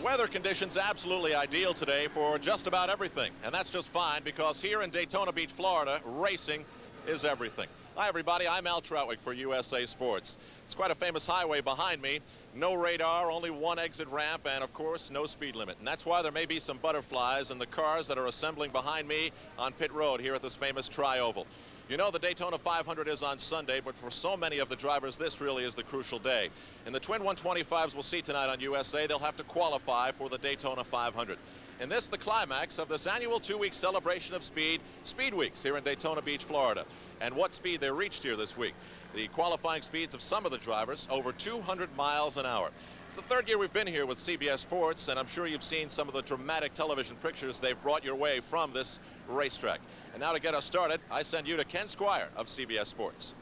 Weather conditions absolutely ideal today for just about everything, and that's just fine because here in Daytona Beach, Florida, racing is everything. Hi everybody, I'm Al Troutwig for USA Sports. It's quite a famous highway behind me. No radar, only one exit ramp, and of course no speed limit. And that's why there may be some butterflies in the cars that are assembling behind me on pit road here at this famous tri-oval. You know the Daytona 500 is on Sunday, but for so many of the drivers, this really is the crucial day. In the twin 125s we'll see tonight on USA, they'll have to qualify for the Daytona 500. And this, the climax of this annual 2-week celebration of speed, Speed Weeks here in Daytona Beach, Florida. And what speed they reached here this week. The qualifying speeds of some of the drivers, over 200 miles an hour. It's the third year we've been here with CBS Sports, and I'm sure you've seen some of the dramatic television pictures they've brought your way from this racetrack. And now to get us started, I send you to Ken Squire of CBS Sports.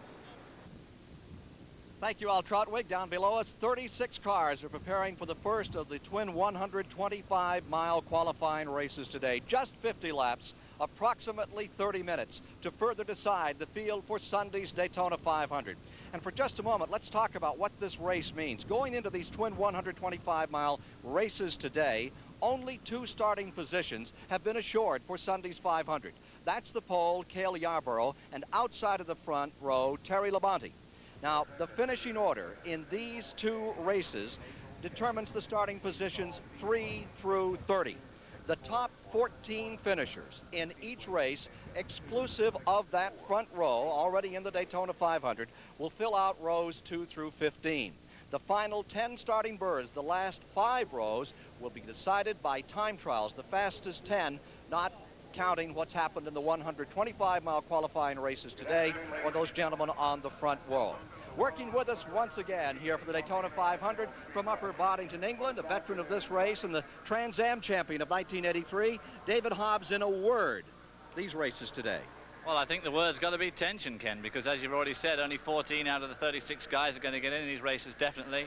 Thank you, Al Troutwig. Down below us, 36 cars are preparing for the first of the twin 125-mile qualifying races today. Just 50 laps, approximately 30 minutes to further decide the field for Sunday's Daytona 500. And for just a moment, let's talk about what this race means. Going into these twin 125-mile races today, only 2 starting positions have been assured for Sunday's 500. That's the pole, Cale Yarborough, and outside of the front row, Terry Labonte. Now, the finishing order in these 2 races determines the starting positions 3 through 30. The top 14 finishers in each race, exclusive of that front row, already in the Daytona 500, will fill out rows 2 through 15. The final 10 starting birds, the last 5 rows, will be decided by time trials, the fastest 10, not counting what's happened in the 125-mile qualifying races today, or those gentlemen on the front row. Working with us once again here for the Daytona 500 from Upper Boddington, England, a veteran of this race and the Trans Am champion of 1983, David Hobbs. In a word, these races today. Well, I think the word's got to be tension, Ken, because as you've already said, only 14 out of the 36 guys are going to get in these races, definitely.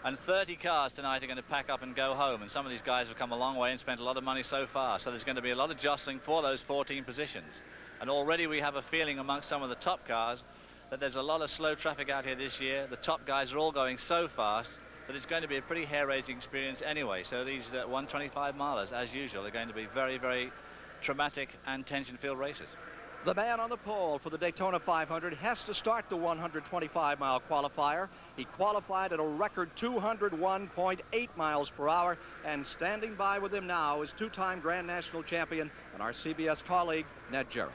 And 30 cars tonight are going to pack up and go home. And some of these guys have come a long way and spent a lot of money so far. So there's going to be a lot of jostling for those 14 positions. And already we have a feeling amongst some of the top cars that there's a lot of slow traffic out here this year. The top guys are all going so fast that it's going to be a pretty hair-raising experience anyway. So these 125-milers, as usual, are going to be very, very traumatic and tension-filled races. The man on the pole for the Daytona 500 has to start the 125-mile qualifier. He qualified at a record 201.8 miles per hour, and standing by with him now is 2-time Grand National champion and our CBS colleague, Ned Jarrett.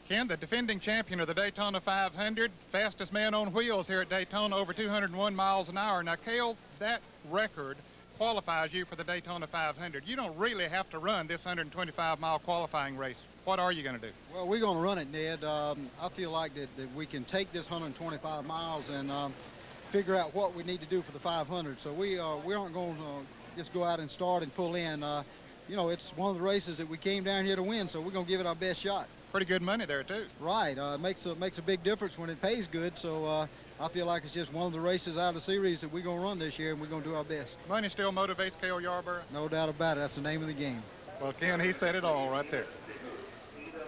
Ken, the defending champion of the Daytona 500, fastest man on wheels here at Daytona, over 201 miles an hour. Now, Cale, that record qualifies you for the Daytona 500. You don't really have to run this 125-mile qualifying race. What are you going to do? Well, we're going to run it, Ned. I feel like that we can take this 125 miles and figure out what we need to do for the 500. So we aren't going to just go out and start and pull in. You know, it's one of the races that we came down here to win, so we're going to give it our best shot. Pretty good money there, too. Right. Makes a big difference when it pays good, so I feel like it's just one of the races out of the series that we're going to run this year, and we're going to do our best. Money still motivates Cale Yarborough? No doubt about it. That's the name of the game. Well, Ken, he said it all right there.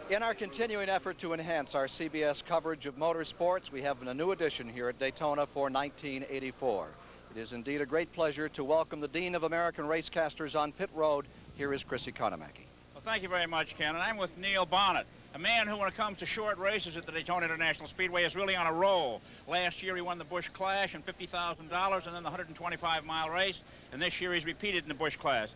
In our continuing effort to enhance our CBS coverage of motorsports, we have a new edition here at Daytona for 1984. It is indeed a great pleasure to welcome the Dean of American Racecasters on pit road. Here is Chris Economaki. Well, thank you very much, Ken. And I'm with Neil Bonnet, a man who, when it comes to short races at the Daytona International Speedway, is really on a roll. Last year, he won the Busch Clash and $50,000, and then the 125-mile race. And this year, he's repeated in the Busch Clash.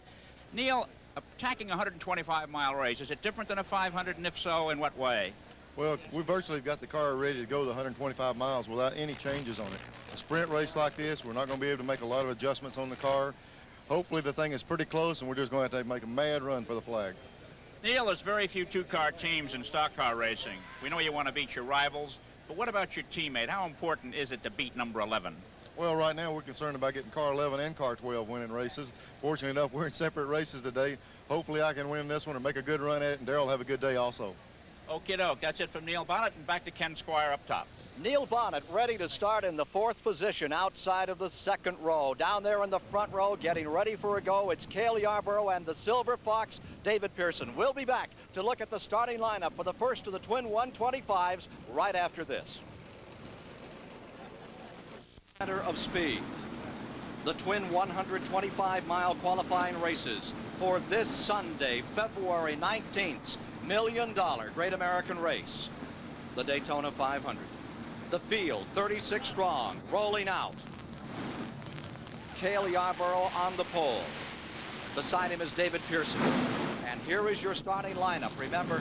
Neil, attacking a 125-mile race, is it different than a 500, and if so, in what way? Well, we virtually got the car ready to go the 125 miles without any changes on it. A sprint race like this, we're not going to be able to make a lot of adjustments on the car. Hopefully the thing is pretty close, and we're just going to have to make a mad run for the flag. Neil, there's very few two-car teams in stock car racing. We know you want to beat your rivals, but what about your teammate? How important is it to beat number 11? Well, right now we're concerned about getting car 11 and car 12 winning races. Fortunately enough, we're in separate races today. Hopefully I can win this one and make a good run at it, and Darrell will have a good day also. Okie doke. That's it from Neil Bonnet, and back to Ken Squire up top. Neil Bonnet ready to start in the 4th position outside of the 2nd row. Down there in the front row, getting ready for a go, it's Cale Yarborough and the Silver Fox, David Pearson. We'll be back to look at the starting lineup for the first of the twin 125s right after this. Center of speed. the twin 125-mile qualifying races for this Sunday, February 19th, $1 million Great American Race, the Daytona 500. The field, 36 strong, rolling out. Cale Yarborough on the pole. Beside him is David Pearson. And here is your starting lineup. Remember,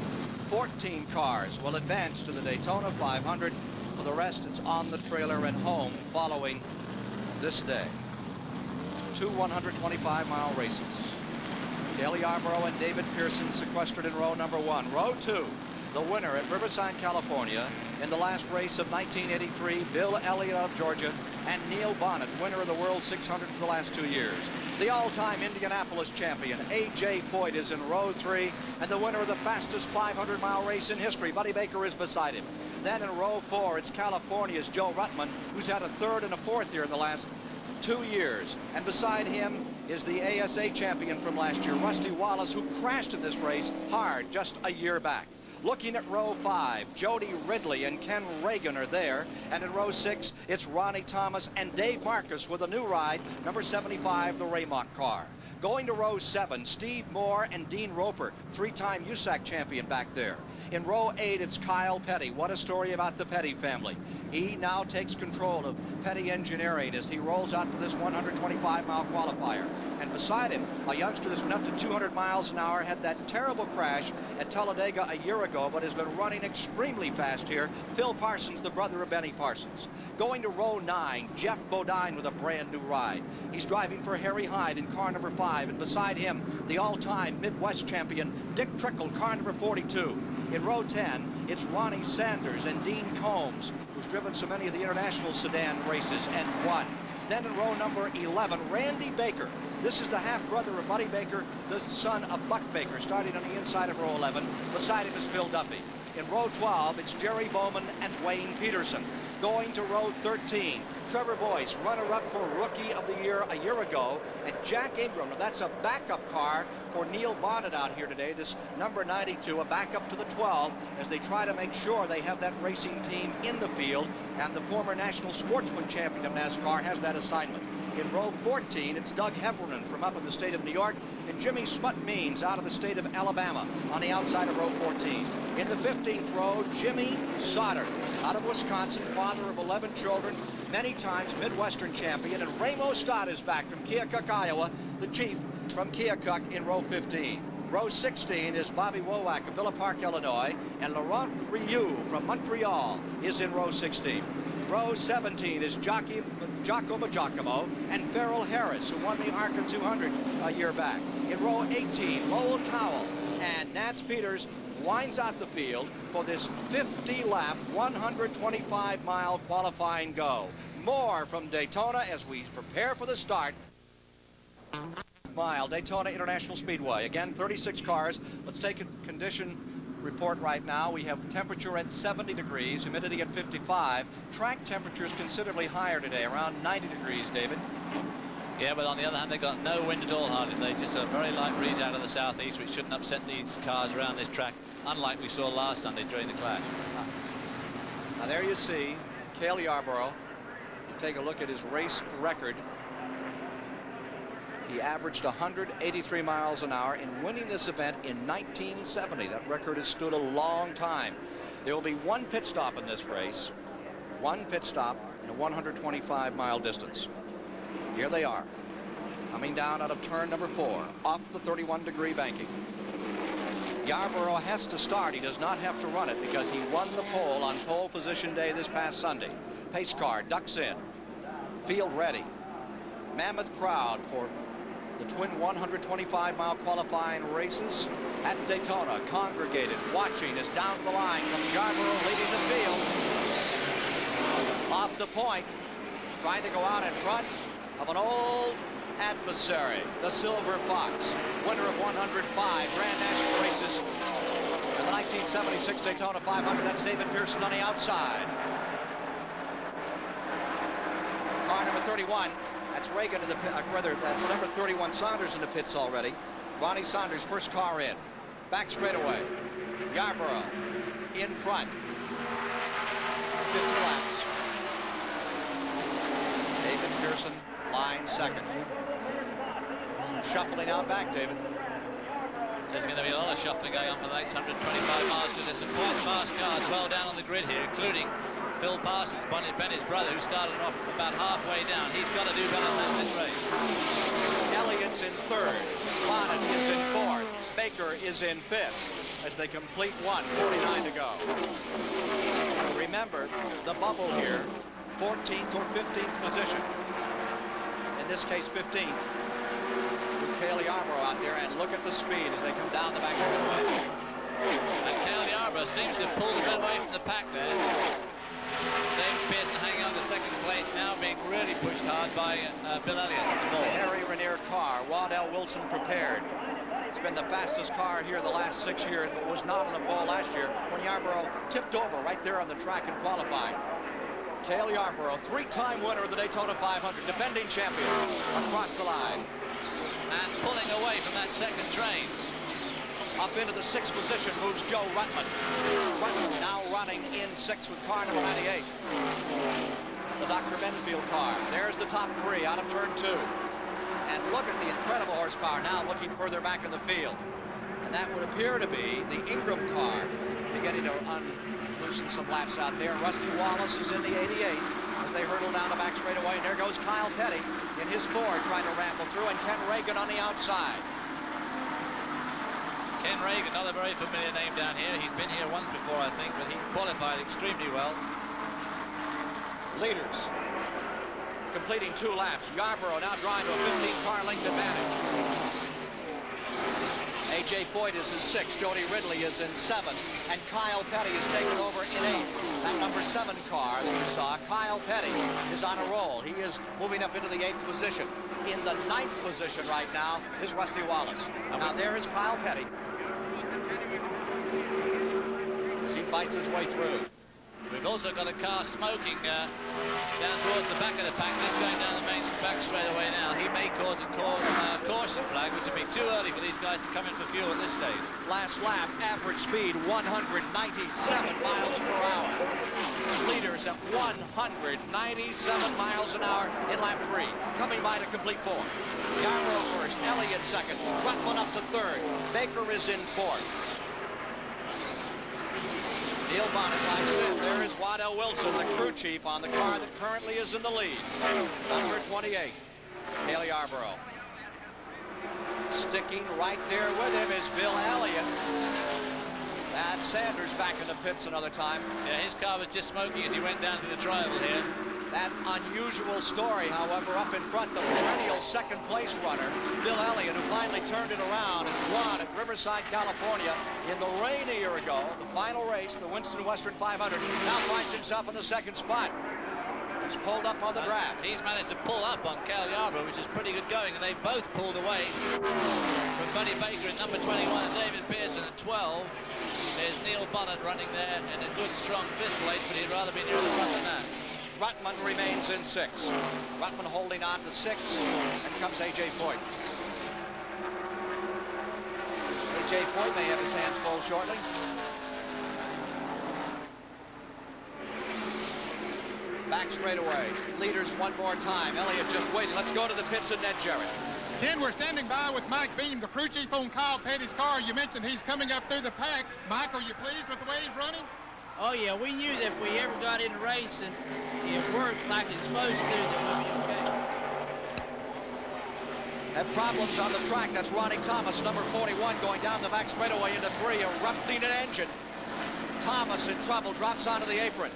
14 cars will advance to the Daytona 500. For the rest, it's on the trailer and home following this day. Two 125-mile races. Cale Yarborough and David Pearson sequestered in row number 1. Row 2, the winner at Riverside, California in the last race of 1983, Bill Elliott of Georgia, and Neil Bonnet, winner of the World 600 for the last 2 years. The all-time Indianapolis champion, A.J. Foyt, is in row 3, and the winner of the fastest 500-mile race in history, Buddy Baker, is beside him. Then in row 4, it's California's Joe Ruttman, who's had a 3rd and a 4th here in the last 2 years. And beside him is the ASA champion from last year, Rusty Wallace, who crashed in this race hard just a year back. Looking at row 5, Jody Ridley and Ken Reagan are there. And in row 6, it's Ronnie Thomas and Dave Marcus with a new ride, number 75, the Raymock car. Going to row 7, Steve Moore and Dean Roper, 3-time USAC champion back there. In row 8, it's Kyle Petty. What a story about the Petty family. He now takes control of Petty Engineering as he rolls out for this 125-mile qualifier. And beside him, a youngster that's been up to 200 miles an hour, had that terrible crash at Talladega a year ago, but has been running extremely fast here. Phil Parsons, the brother of Benny Parsons. Going to row 9, Jeff Bodine with a brand new ride. He's driving for Harry Hyde in car number 5, and beside him, the all-time Midwest champion, Dick Trickle, car number 42. In row 10, it's Ronnie Sanders and Dean Combs, who's driven so many of the international sedan races and won. Then in row number 11, Randy Baker. This is the half-brother of Buddy Baker, the son of Buck Baker, starting on the inside of row 11. Beside him is Phil Duffy. In row 12, it's Jerry Bowman and Wayne Peterson. Going to row 13, Trevor Boyce, runner-up for Rookie of the Year a year ago, and Jack Ingram. Now that's a backup car for Neil Bonnet out here today, this number 92, a backup to the 12, as they try to make sure they have that racing team in the field, and the former national sportsman champion of NASCAR has that assignment. In row 14, it's Doug Heffernan from up in the state of New York, and Jimmy Smut-Means out of the state of Alabama on the outside of row 14. In the 15th row, Jimmy Sauter out of Wisconsin, father of 11 children, many times Midwestern champion, and Ramo Stott is back from Keokuk, Iowa, the chief from Keokuk in row 15. Row 16 is Bobby Wowak of Villa Park, Illinois, and Laurent Rioux from Montreal is in row 16. Row 17 is Giacomo Giacomo and Farrell Harris, who won the ARCA 200 a year back. In row 18, Lowell Cowell and Nance Peters winds out the field for this 50-lap, 125-mile qualifying go. More from Daytona as we prepare for the start. Mile, Daytona International Speedway. Again, 36 cars. Let's take a condition report right now. We have temperature at 70 degrees, humidity at 55. Track temperature is considerably higher today, around 90 degrees, David. Yeah, but on the other hand, they got no wind at all, hardly. They just a very light breeze out of the southeast, which shouldn't upset these cars around this track, unlike we saw last Sunday during the clash. Now there you see Cale Yarborough. Take a look at his race record. He averaged 183 miles an hour in winning this event in 1970. That record has stood a long time. There will be one pit stop in this race. One pit stop in a 125-mile distance. Here they are, coming down out of turn number 4, off the 31-degree banking. Yarborough has to start. He does not have to run it because he won the pole on pole position day this past Sunday. Pace car ducks in. Field ready. Mammoth crowd for the twin 125-mile qualifying races at Daytona, congregated, watching as down the line comes Yarborough leading the field. Off the point, trying to go out in front of an old adversary, the Silver Fox, winner of 105 Grand National races in the 1976 Daytona 500. That's David Pearson on the outside. Car number 31. That's Reagan in the pit, that's number 31, Saunders in the pits already. Ronnie Saunders, first car in. Back straightaway. Yarborough in front. 50 laps. David Pearson, line second. shuffling out back, David. There's going to be a lot of shuffling going on for the next 125 miles because there's some quite fast cars well down on the grid here, including Phil Parsons, Benny's brother, who started off about halfway down. He's got to do better than this race. Elliott's in third. Bonnet is in fourth. Baker is in fifth as they complete 1:49 to go. Remember, the bubble here, 14th or 15th position. In this case, 15th. With Cale Yarborough out there, and look at the speed as they come down the back straightaway. And Cale Yarborough seems to have pulled a bit away from the pack there. David Pearson hanging on to second place, now being really pushed hard by Bill Elliott. The Harry Renier car, Waddell Wilson prepared. It's been the fastest car here the last 6 years, but was not on the pole last year when Yarborough tipped over right there on the track in qualifying. Cale Yarborough, three-time winner of the Daytona 500, defending champion, across the line. And pulling away from that second train. Up into the sixth position moves Joe Ruttman. Ruttman now running in sixth with car number 98. The Dr. Benfield car. There's the top three out of turn two. And look at the incredible horsepower now looking further back in the field. And that would appear to be the Ingram car beginning to unloosen some laps out there. Rusty Wallace is in the 88 as they hurtle down the back straightaway. And there goes Kyle Petty in his Ford trying to ramble through, and Ken Reagan on the outside. Ken Reagan, not a very familiar name down here. He's been here once before, I think, but he qualified extremely well. Leaders completing 2 laps. Yarborough now drawing to a 15-car length advantage. A.J. Foyt is in 6th. Jody Ridley is in 7th. And Kyle Petty is taken over in 8th. That number 7 car that you saw, Kyle Petty, is on a roll. He is moving up into the 8th position. In the 9th position right now is Rusty Wallace. Now there is Kyle Petty as he fights his way through. We've also got a car smoking down towards the back of the pack. This going down the main back straightaway now. He may cause a caution flag, which would be too early for these guys to come in for fuel at this stage. Last lap, average speed 197 miles per hour. Leaders at 197 miles an hour in lap 3. Coming by to complete 4. Yarborough first, Elliott second, Ruttman up to third. Baker is in 4th. Neil Bonnet laps in. There is Waddell Wilson, the crew chief on the car that currently is in the lead. Number 28, Cale Yarborough. Sticking right there with him is Bill Elliott. And Sanders back in the pits another time. Yeah, his car was just smoking as he went down to the tribal here. That unusual story, however, up in front, the perennial second place runner, Bill Elliott, who finally turned it around and won at Riverside, California in the rain a year ago. The final race, the Winston Western 500, now finds himself in the second spot. He's pulled up on the draft. He's managed to pull up on Cale Yarborough, which is pretty good going, and they've both pulled away from Buddy Baker at number 21 and David Pearson at 12. There's Neil Bonnet running there in a good, strong 5th place, but he'd rather be near the front than that. Ruttman remains in 6th. Ruttman holding on to 6th. And comes A.J. Foyt. A.J. Foyt may have his hands full shortly. Back straight away. Leaders one more time. Elliott just waiting. Let's go to the pits and Ned Jarrett. Ken, we're standing by with Mike Beam, the crew chief on Kyle Petty's car. You mentioned he's coming up through the pack. Mike, are you pleased with the way he's running? Oh, yeah, we knew that if we ever got in a race and it worked like it's supposed to, that we'll be okay. Have problems on the track. That's Ronnie Thomas, number 41, going down the back straightaway into 3, erupting an engine. Thomas in trouble, drops onto the apron.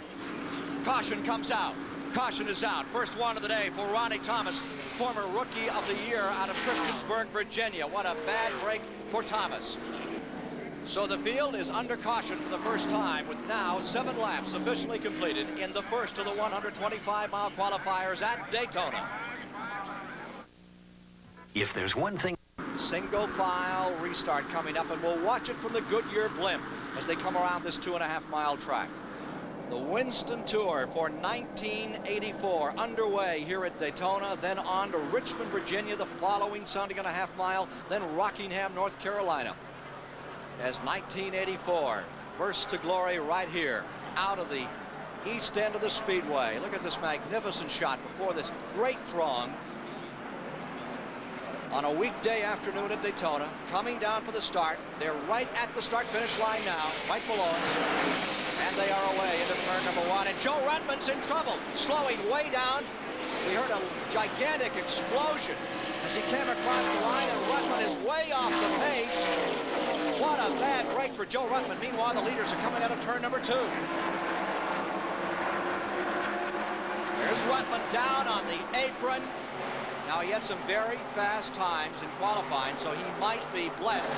Caution comes out. Caution is out. First one of the day for Ronnie Thomas, former Rookie of the Year out of Christiansburg, Virginia. What a bad break for Thomas. So the field is under caution for the first time, with now 7 laps officially completed in the first of the 125-mile qualifiers at Daytona. If there's one thing... Single file restart coming up, and we'll watch it from the Goodyear blimp as they come around this 2.5-mile track. The Winston Tour for 1984 underway here at Daytona, then on to Richmond, Virginia the following Sunday and a half mile, then Rockingham, North Carolina. As 1984 bursts to glory right here out of the east end of the Speedway. Look at this magnificent shot before this great throng. on a weekday afternoon at Daytona, coming down for the start. They're right at the start-finish line now, right below us. And they are away into turn number 1. And Joe Ruttman's in trouble, slowing way down. We heard a gigantic explosion as he came across the line, and Ruttman is way off the pace. What a bad break for Joe Ruttman. Meanwhile, the leaders are coming out of turn number 2. There's Ruttman down on the apron. Now, he had some very fast times in qualifying, so he might be blessed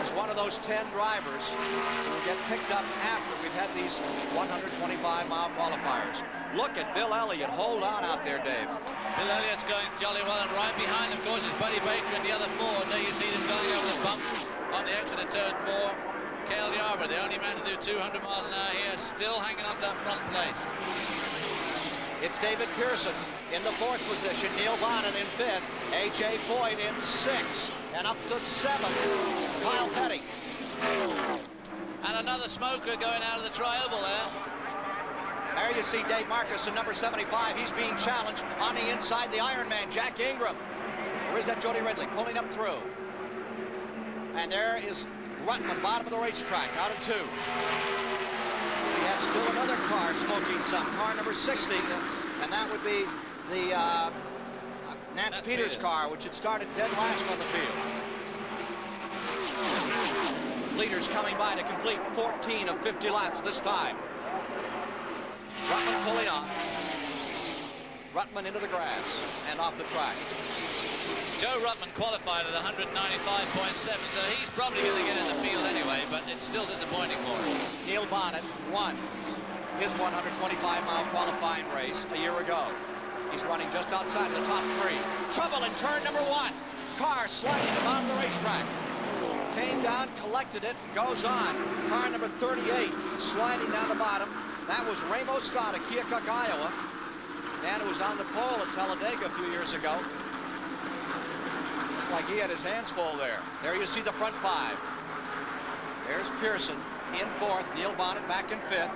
as one of those 10 drivers who get picked up after we've had these 125-mile qualifiers. Look at Bill Elliott. Hold on out there, Dave. Bill Elliott's going jolly well, and right behind, of course, is Buddy Baker and the other 4. There you see them going over the bump on the exit of turn 4. Cale Yarborough, the only man to do 200 miles an hour here, still hanging up that front place. It's David Pearson in the 4th position, Neil Bonnet in 5th, A.J. Foyt in 6th, and up to 7th, Kyle Petty. And another smoker going out of the tri-oval there. There you see Dave Marcus in number 75. He's being challenged on the inside, the Ironman, Jack Ingram. Where's that Jody Ridley pulling up through? And there is Ruttman, bottom of the racetrack, out of 2. We have still another car smoking some, car number 60, and that would be the Nance Peters car, which had started dead last on the field. Leaders coming by to complete 14 of 50 laps this time. Ruttman pulling off. Ruttman into the grass and off the track. Joe Ruttman qualified at 195.7, so he's probably going to get in the field anyway, but it's still disappointing for him. Neil Bonnet won his 125-mile qualifying race a year ago. He's running just outside of the top 3. Trouble in turn number 1. Car sliding about the racetrack. Came down, collected it, goes on. Car number 38 sliding down the bottom. That was Ramo Scott of Keokuk, Iowa. Man who was on the pole at Talladega a few years ago. Like he had his hands full there. There you see the front 5. There's Pearson in 4th, Neil Bonnet back in 5th.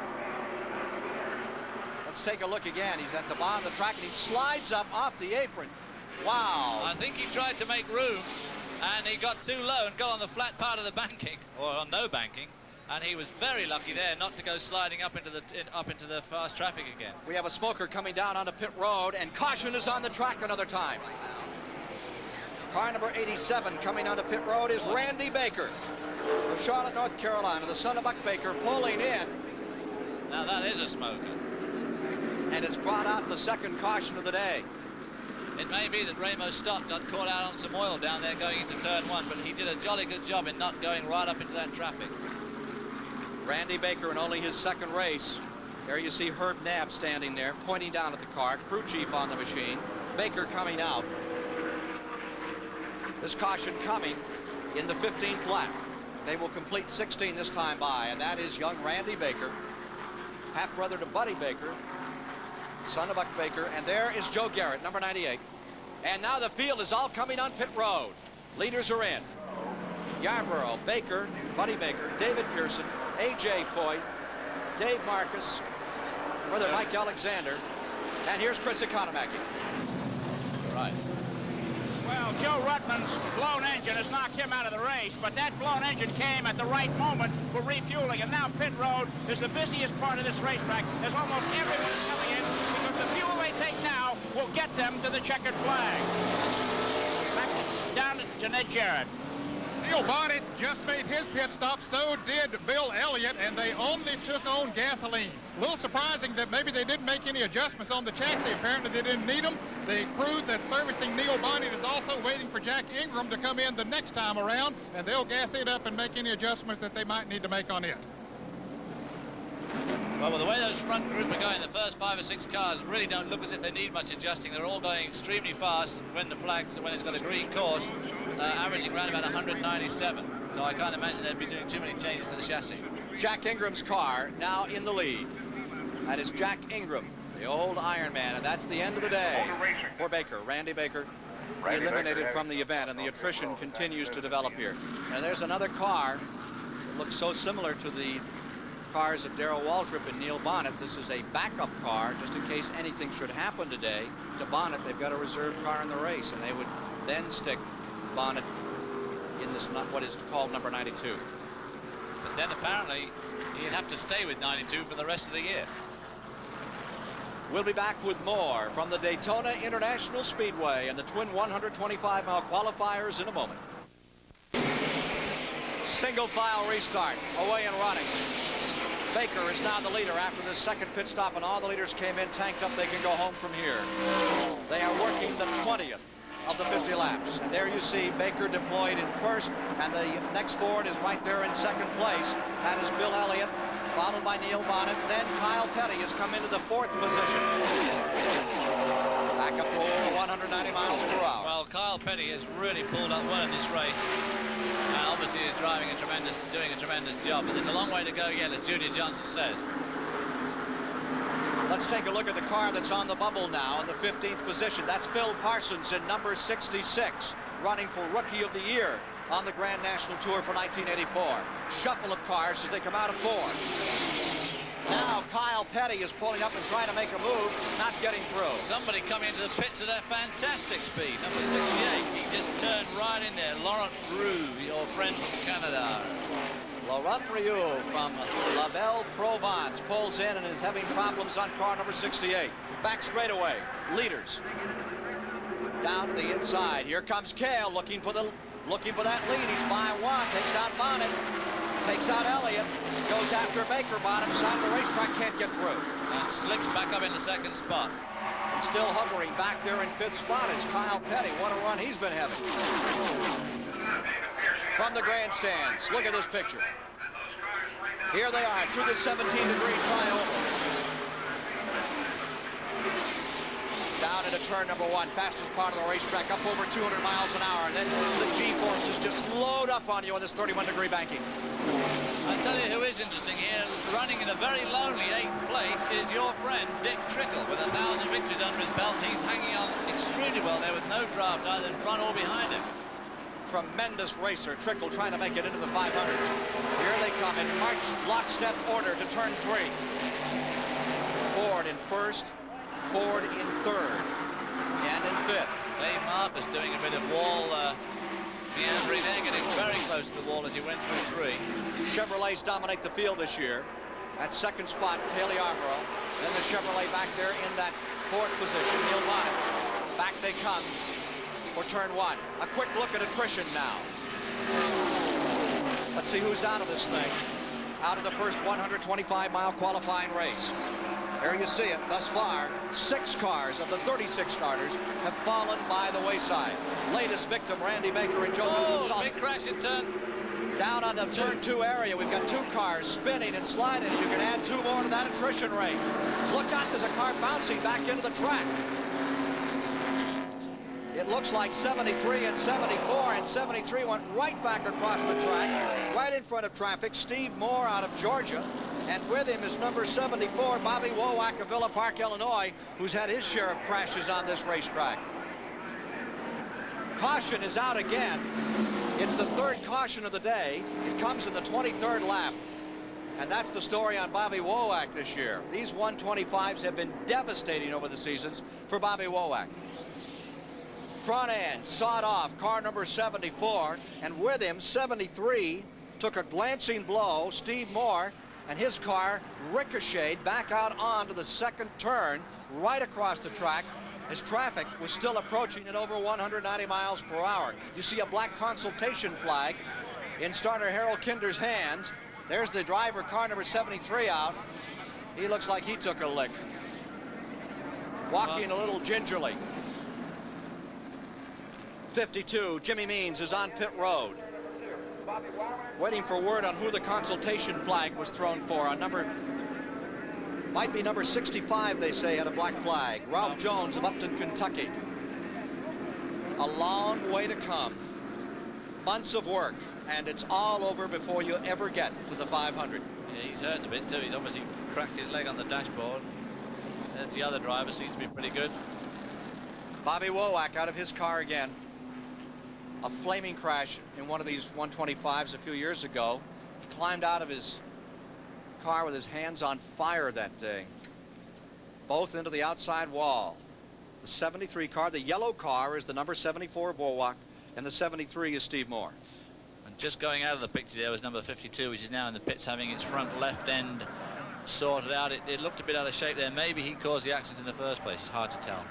Let's take a look again. He's at the bottom of the track, and he slides up off the apron. Wow. I think he tried to make room, and he got too low and got on the flat part of the banking, or on no banking, and he was very lucky there not to go sliding up into the fast traffic again. We have a smoker coming down onto pit road, and caution is on the track another time. Car number 87 coming onto pit road is Randy Baker from Charlotte, North Carolina, the son of Buck Baker, pulling in. Now that is a smoker. And it's brought out the second caution of the day. It may be that Ramo Stott got caught out on some oil down there going into turn 1, but he did a jolly good job in not going right up into that traffic. Randy Baker in only his 2nd race. There you see Herb Knapp standing there, pointing down at the car, crew chief on the machine. Baker coming out. This caution coming in the 15th lap. They will complete 16 this time by, and that is young Randy Baker, half-brother to Buddy Baker, son of Buck Baker, and there is Joe Garrett, number 98. And now the field is all coming on pit road. Leaders are in. Yarborough, Baker, Buddy Baker, David Pearson, A.J. Foyt, Dave Marcus, brother Mike Alexander, and here's Chris Economaki. Right. Well, Joe Ruttman's blown engine has knocked him out of the race, but that blown engine came at the right moment for refueling, and now pit road is the busiest part of this racetrack, as almost everyone is coming in, because the fuel they take now will get them to the checkered flag. Back down to Ned Jarrett. Neil Bonnet just made his pit stop, so did Bill Elliott, and they only took on gasoline. A little surprising that maybe they didn't make any adjustments on the chassis. Apparently they didn't need them. The crew that's servicing Neil Bonnet is also waiting for Jack Ingram to come in the next time around, and they'll gas it up and make any adjustments that they might need to make on it. Well, with the way those front group are going, the first 5 or 6 cars really don't look as if they need much adjusting. They're all going extremely fast when it's got a green course, averaging around about 197. So I can't imagine they'd be doing too many changes to the chassis. Jack Ingram's car now in the lead. That is Jack Ingram, the old Ironman, and that's the end of the day for Baker. Randy Baker eliminated from the event, and the attrition continues to develop here. And there's another car that looks so similar to the cars of Darrell Waltrip and Neil Bonnet. This is a backup car, just in case anything should happen today to Bonnet. They've got a reserve car in the race, and they would then stick Bonnet in this, what is called number 92. But then apparently he'd have to stay with 92 for the rest of the year. We'll be back with more from the Daytona International Speedway and the twin 125-mile qualifiers in a moment. Single file restart, away and running. Baker is now the leader after the second pit stop, and all the leaders came in tanked up. They can go home from here. They are working the 20th of the 50 laps. And there you see Baker deployed in first, and the next Ford is right there in second place. That is Bill Elliott, followed by Neil Bonnet. Then Kyle Petty has come into the fourth position. Back up to over 190 miles per hour. Well, Kyle Petty has really pulled up well in this race. Obviously, he's doing a tremendous job, but there's a long way to go yet, as Judy Johnson says. Let's take a look at the car that's on the bubble now in the 15th position. That's Phil Parsons in number 66, running for Rookie of the Year on the Grand National Tour for 1984. Shuffle of cars as they come out of four. Now Kyle Petty is pulling up and trying to make a move, not getting through. Somebody coming into the pits at a fantastic speed. Number 68, he just turned right in there. Laurent Rue, your friend from Canada. Laurent Rue from La Belle Provence pulls in and is having problems on car number 68. Back straightaway, leaders. Down to the inside. Here comes Cale looking for that lead. He's by one, takes out Bonnet. Takes out Elliott, goes after Baker, bottom side of the racetrack, can't get through. And slips back up in the second spot. And still hovering back there in fifth spot is Kyle Petty. What a run he's been having. From the grandstands, look at this picture. Here they are through the 17-degree trioval. Down into turn number one, fastest part of the racetrack, up over 200 miles an hour, and then the G-forces just load up on you on this 31-degree banking. I'll tell you who is interesting here, running in a very lonely 8th place, is your friend Dick Trickle with 1,000 victories under his belt. He's hanging on extremely well there with no draft either in front or behind him. Tremendous racer, Trickle trying to make it into the 500. Here they come in march lockstep order to turn 3. Ford in first, Ford in third, and in fifth. Dave Marcus doing a bit of wall meandering there, getting very close to the wall as he went through 3. Chevrolets dominate the field this year. At second spot, Haley Arborough. Then the Chevrolet back there in that fourth position, Neil Bonnet. Back they come for turn one. A quick look at attrition now. Let's see who's out of this thing. Out of the first 125-mile qualifying race. There you see it. Thus far, 6 cars of the 36 starters have fallen by the wayside. Latest victim, Randy Baker and Joe. Oh, big crash in turn. Down on the turn 2 area, we've got 2 cars spinning and sliding. You can add 2 more to that attrition rate. Look out, there's a car bouncing back into the track. It looks like 73 and 74, and 73 went right back across the track, right in front of traffic. Steve Moore out of Georgia, and with him is number 74, Bobby Wowak of Villa Park, Illinois, who's had his share of crashes on this racetrack. Caution is out again. It's the 3rd caution of the day. It comes in the 23rd lap. And that's the story on Bobby Wowak this year. These 125s have been devastating over the seasons for Bobby Wowak. Front end sawed off car number 74, and with him 73 took a glancing blow. Steve Moore and his car ricocheted back out onto the second turn right across the track as traffic was still approaching at over 190 miles per hour. You see a black consultation flag in starter Harold Kinder's hands. There's the driver, car number 73, out. He looks like he took a lick. Walking a little gingerly. 52, Jimmy Means is on pit road. Waiting for word on who the consultation flag was thrown for. On might be number 65, they say, had a black flag. Ralph Jones of Upton, Kentucky. A long way to come. Months of work, and it's all over before you ever get to the 500. Yeah, he's hurt a bit too. He's obviously cracked his leg on the dashboard. There's the other driver, seems to be pretty good. Bobby Wowak out of his car again. A flaming crash in one of these 125s a few years ago. He climbed out of his car with his hands on fire that day. Both into the outside wall. The 73 car, the yellow car, is the number 74 Wowak. and the 73 is Steve Moore. And just going out of the picture there was number 52, which is now in the pits, having its front left end sorted out. It looked a bit out of shape there. Maybe he caused the accident in the first place. It's hard to tell.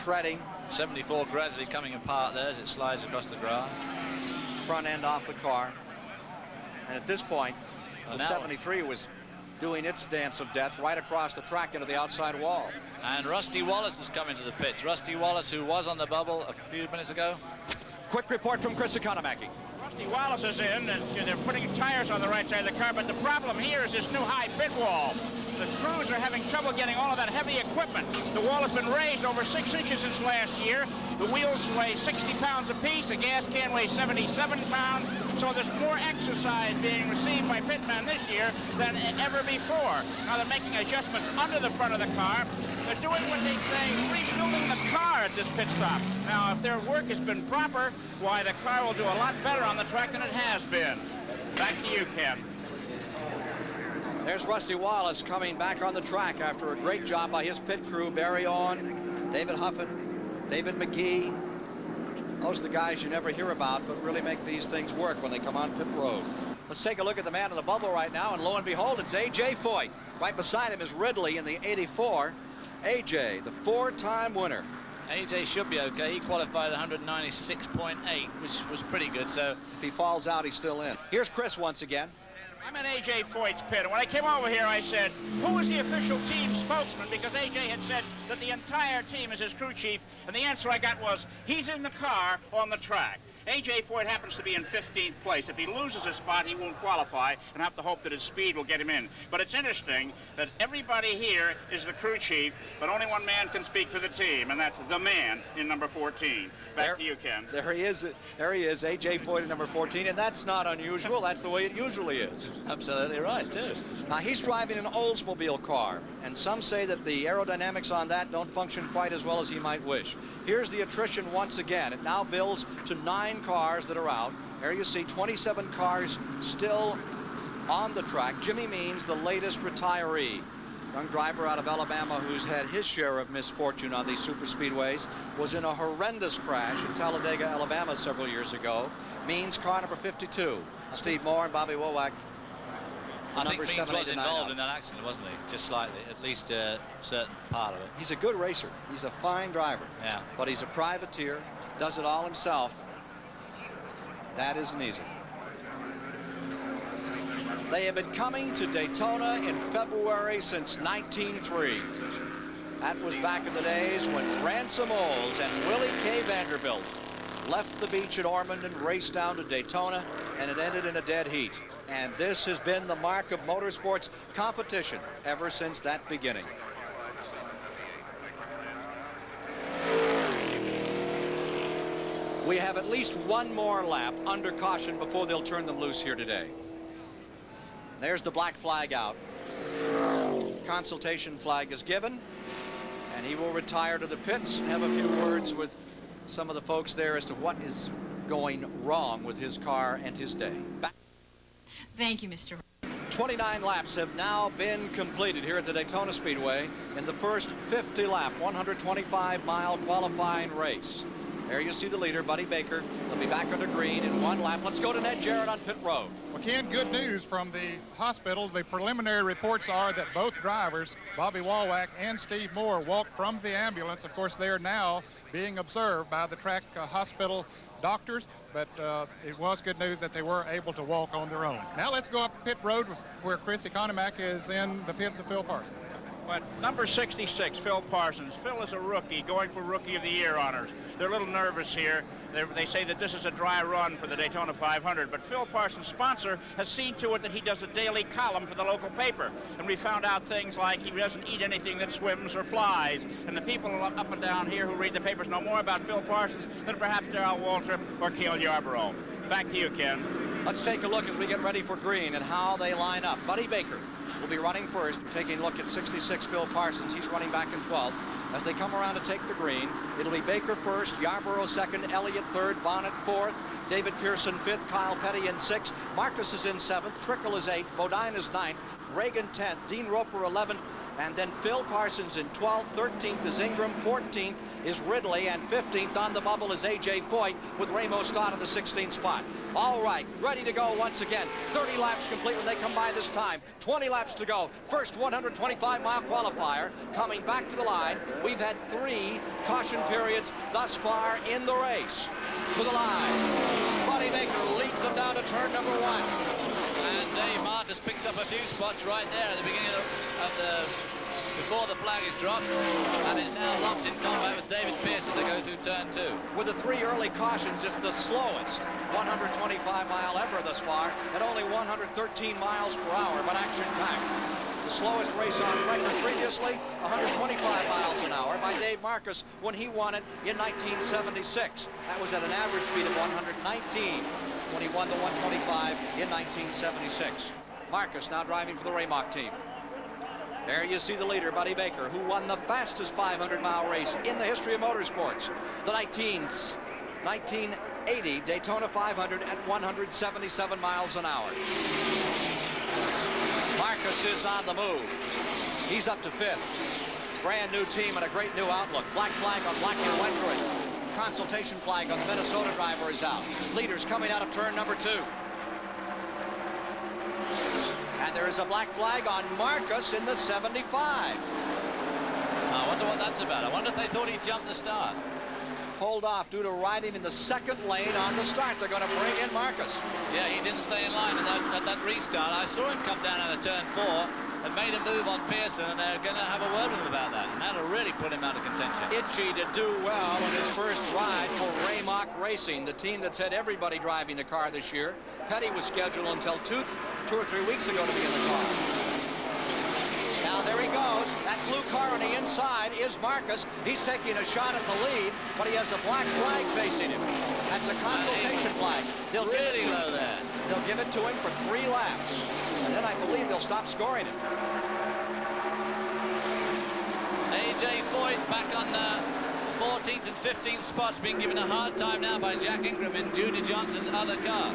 Shredding. 74 gradually coming apart there as it slides across the grass. Front end off the car. And at this point, the 73 was doing its dance of death right across the track into the outside wall. And Rusty Wallace has come into the pits. Rusty Wallace, who was on the bubble a few minutes ago. Quick report from Chris Economaki. Rusty Wallace is in, and they're putting tires on the right side of the car, but the problem here is this new high pit wall. The crews are having trouble getting all of that heavy equipment. The wall has been raised over 6 inches since last year. The wheels weigh 60 pounds apiece. A gas can weighs 77 pounds. So there's more exercise being received by pitmen this year than ever before. Now they're making adjustments under the front of the car. They're doing what they say, rebuilding the car at this pit stop. Now, if their work has been proper, why, the car will do a lot better on the track than it has been. Back to you, Ken. There's Rusty Wallace coming back on the track after a great job by his pit crew. Barry Owen, David Huffin, David McGee. Those are the guys you never hear about, but really make these things work when they come on pit road. Let's take a look at the man in the bubble right now, and lo and behold, it's A.J. Foyt. Right beside him is Ridley in the 84. A.J., the 4-time winner. AJ should be okay. He qualified 196.8, which was pretty good. So if he falls out, he's still in. Here's Chris once again. I'm in A.J. Foyt's pit, and when I came over here, I said, who is the official team spokesman? Because A.J. had said that the entire team is his crew chief, and the answer I got was, he's in the car on the track. A.J. Foyt happens to be in 15th place. If he loses a spot, he won't qualify and have to hope that his speed will get him in. But it's interesting that everybody here is the crew chief, but only one man can speak for the team, and that's the man in number 14. Back to you, Ken. There he is. There he is, A.J. Foyt at number 14, and that's not unusual. That's the way it usually is. Absolutely right, too. Now, he's driving an Oldsmobile car, and some say that the aerodynamics on that don't function quite as well as he might wish. Here's the attrition once again. It now builds to 9 cars that are out. There you see 27 cars still on the track. Jimmy Means, the latest retiree. Young driver out of Alabama who's had his share of misfortune on these super speedways, was in a horrendous crash in Talladega, Alabama several years ago. Means car number 52. Steve Moore and Bobby Womack. I think Means was involved in that accident, wasn't he? Just slightly, at least a certain part of it. He's a good racer. He's a fine driver. Yeah. But he's a privateer, does it all himself. That isn't easy. They have been coming to Daytona in February since 1903. That was back in the days when Ransom Olds and Willie K. Vanderbilt left the beach at Ormond and raced down to Daytona, and it ended in a dead heat. And this has been the mark of motorsports competition ever since that beginning. We have at least one more lap under caution before they'll turn them loose here today. There's the black flag out. Consultation flag is given, and he will retire to the pits and have a few words with some of the folks there as to what is going wrong with his car and his day. Back. Thank you, Mr. 29 laps have now been completed here at the Daytona Speedway in the first 50 lap 125-mile qualifying race. There you see the leader, Buddy Baker. They'll be back under green in 1 lap. Let's go to Ned Jarrett on pit road. Well, Ken, good news from the hospital. The preliminary reports are that both drivers, Bobby Womack and Steve Moore, walked from the ambulance. Of course, they're now being observed by the track hospital doctors, but it was good news that they were able to walk on their own. Now let's go up pit road where Chris Economaki is in the pits of Phil Parsons. But number 66, Phil Parsons. Phil is a rookie going for Rookie of the Year honors. They're a little nervous here. They say that this is a dry run for the Daytona 500, but Phil Parsons' sponsor has seen to it that he does a daily column for the local paper. And we found out things like he doesn't eat anything that swims or flies. And the people up and down here who read the papers know more about Phil Parsons than perhaps Darrell Waltrip or Cale Yarborough. Back to you, Ken. Let's take a look as we get ready for green and how they line up. Buddy Baker will be running first, taking a look at 66 Phil Parsons. He's running back in 12th. As they come around to take the green, it'll be Baker first, Yarborough second, Elliott third, Bonnet fourth, David Pearson fifth, Kyle Petty in sixth, Marcus is in 7th, Trickle is 8th, Bodine is 9th, Reagan 10th, Dean Roper 11th, and then Phil Parsons in 12th, 13th is Ingram, 14th is Ridley, and 15th on the bubble is A.J. Foyt, with Ramos Stott in the 16th spot. All right, ready to go once again. 30 laps complete when they come by this time. 20 laps to go. First 125-mile qualifier coming back to the line. We've had 3 caution periods thus far in the race. To the line. Buddy Baker leads them down to turn number 1. And Dave Marcus picks up a few spots right there at the beginning before the flag is dropped, and is now locked in combat with David Pearson to go through turn 2. With the 3 early cautions, it's the slowest 125-mile ever thus far, at only 113 miles per hour, but action-packed. The slowest race on record previously, 125 miles an hour by Dave Marcus when he won it in 1976. That was at an average speed of 119 when he won the 125 in 1976. Marcus now driving for the Raymock team. There you see the leader, Buddy Baker, who won the fastest 500-mile race in the history of motorsports. The 1980 Daytona 500 at 177 miles an hour. Marcus is on the move. He's up to 5th. Brand new team and a great new outlook. Black flag on Blackman Wentworth. Consultation flag on the Minnesota driver is out. Leaders coming out of turn number 2. And there is a black flag on Marcus in the 75. I wonder what that's about. I wonder if they thought he jumped the start. Pulled off due to riding in the 2nd lane on the start. They're going to bring in Marcus. Yeah, he didn't stay in line at that restart. I saw him come down out of turn 4 and made a move on Pearson, and they're going to have a word with him about that, and that'll really put him out of contention. Itchy to do well in his first ride for Raymock Racing, the team that's had everybody driving the car this year. Petty was scheduled until 2 or 3 weeks ago to be in the car. Now there he goes. That blue car on the inside is Marcus. He's taking a shot at the lead, but he has a black flag facing him. That's a consultation flag. They'll really low there. They'll give it to him for 3 laps. And then I believe they'll stop scoring it. A.J. Foyt back on the 14th and 15th spots, being given a hard time now by Jack Ingram in Judy Johnson's other car.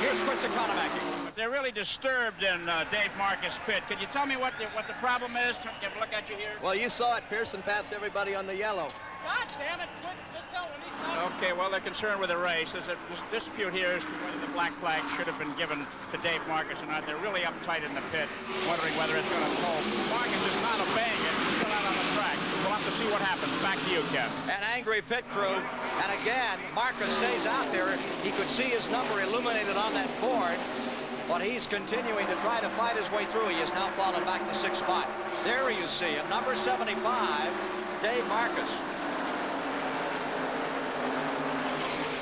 Here's Chris Economaki. They're really disturbed in Dave Marcus' pit. Could you tell me what the problem is? Give a look at you here. Well, you saw it. Pearson passed everybody on the yellow. God damn it, quit. Just tell when he's not. Okay, well, they're concerned with the race. There's a dispute here as to whether the black flag should have been given to Dave Marcus or not. They're really uptight in the pit, wondering whether it's going to toll. Marcus is not obeying it. He's still out on the track. We'll have to see what happens. Back to you, Kev. An angry pit crew. And again, Marcus stays out there. He could see his number illuminated on that board, but he's continuing to try to fight his way through. He has now fallen back to 6th spot. There you see him, number 75, Dave Marcus.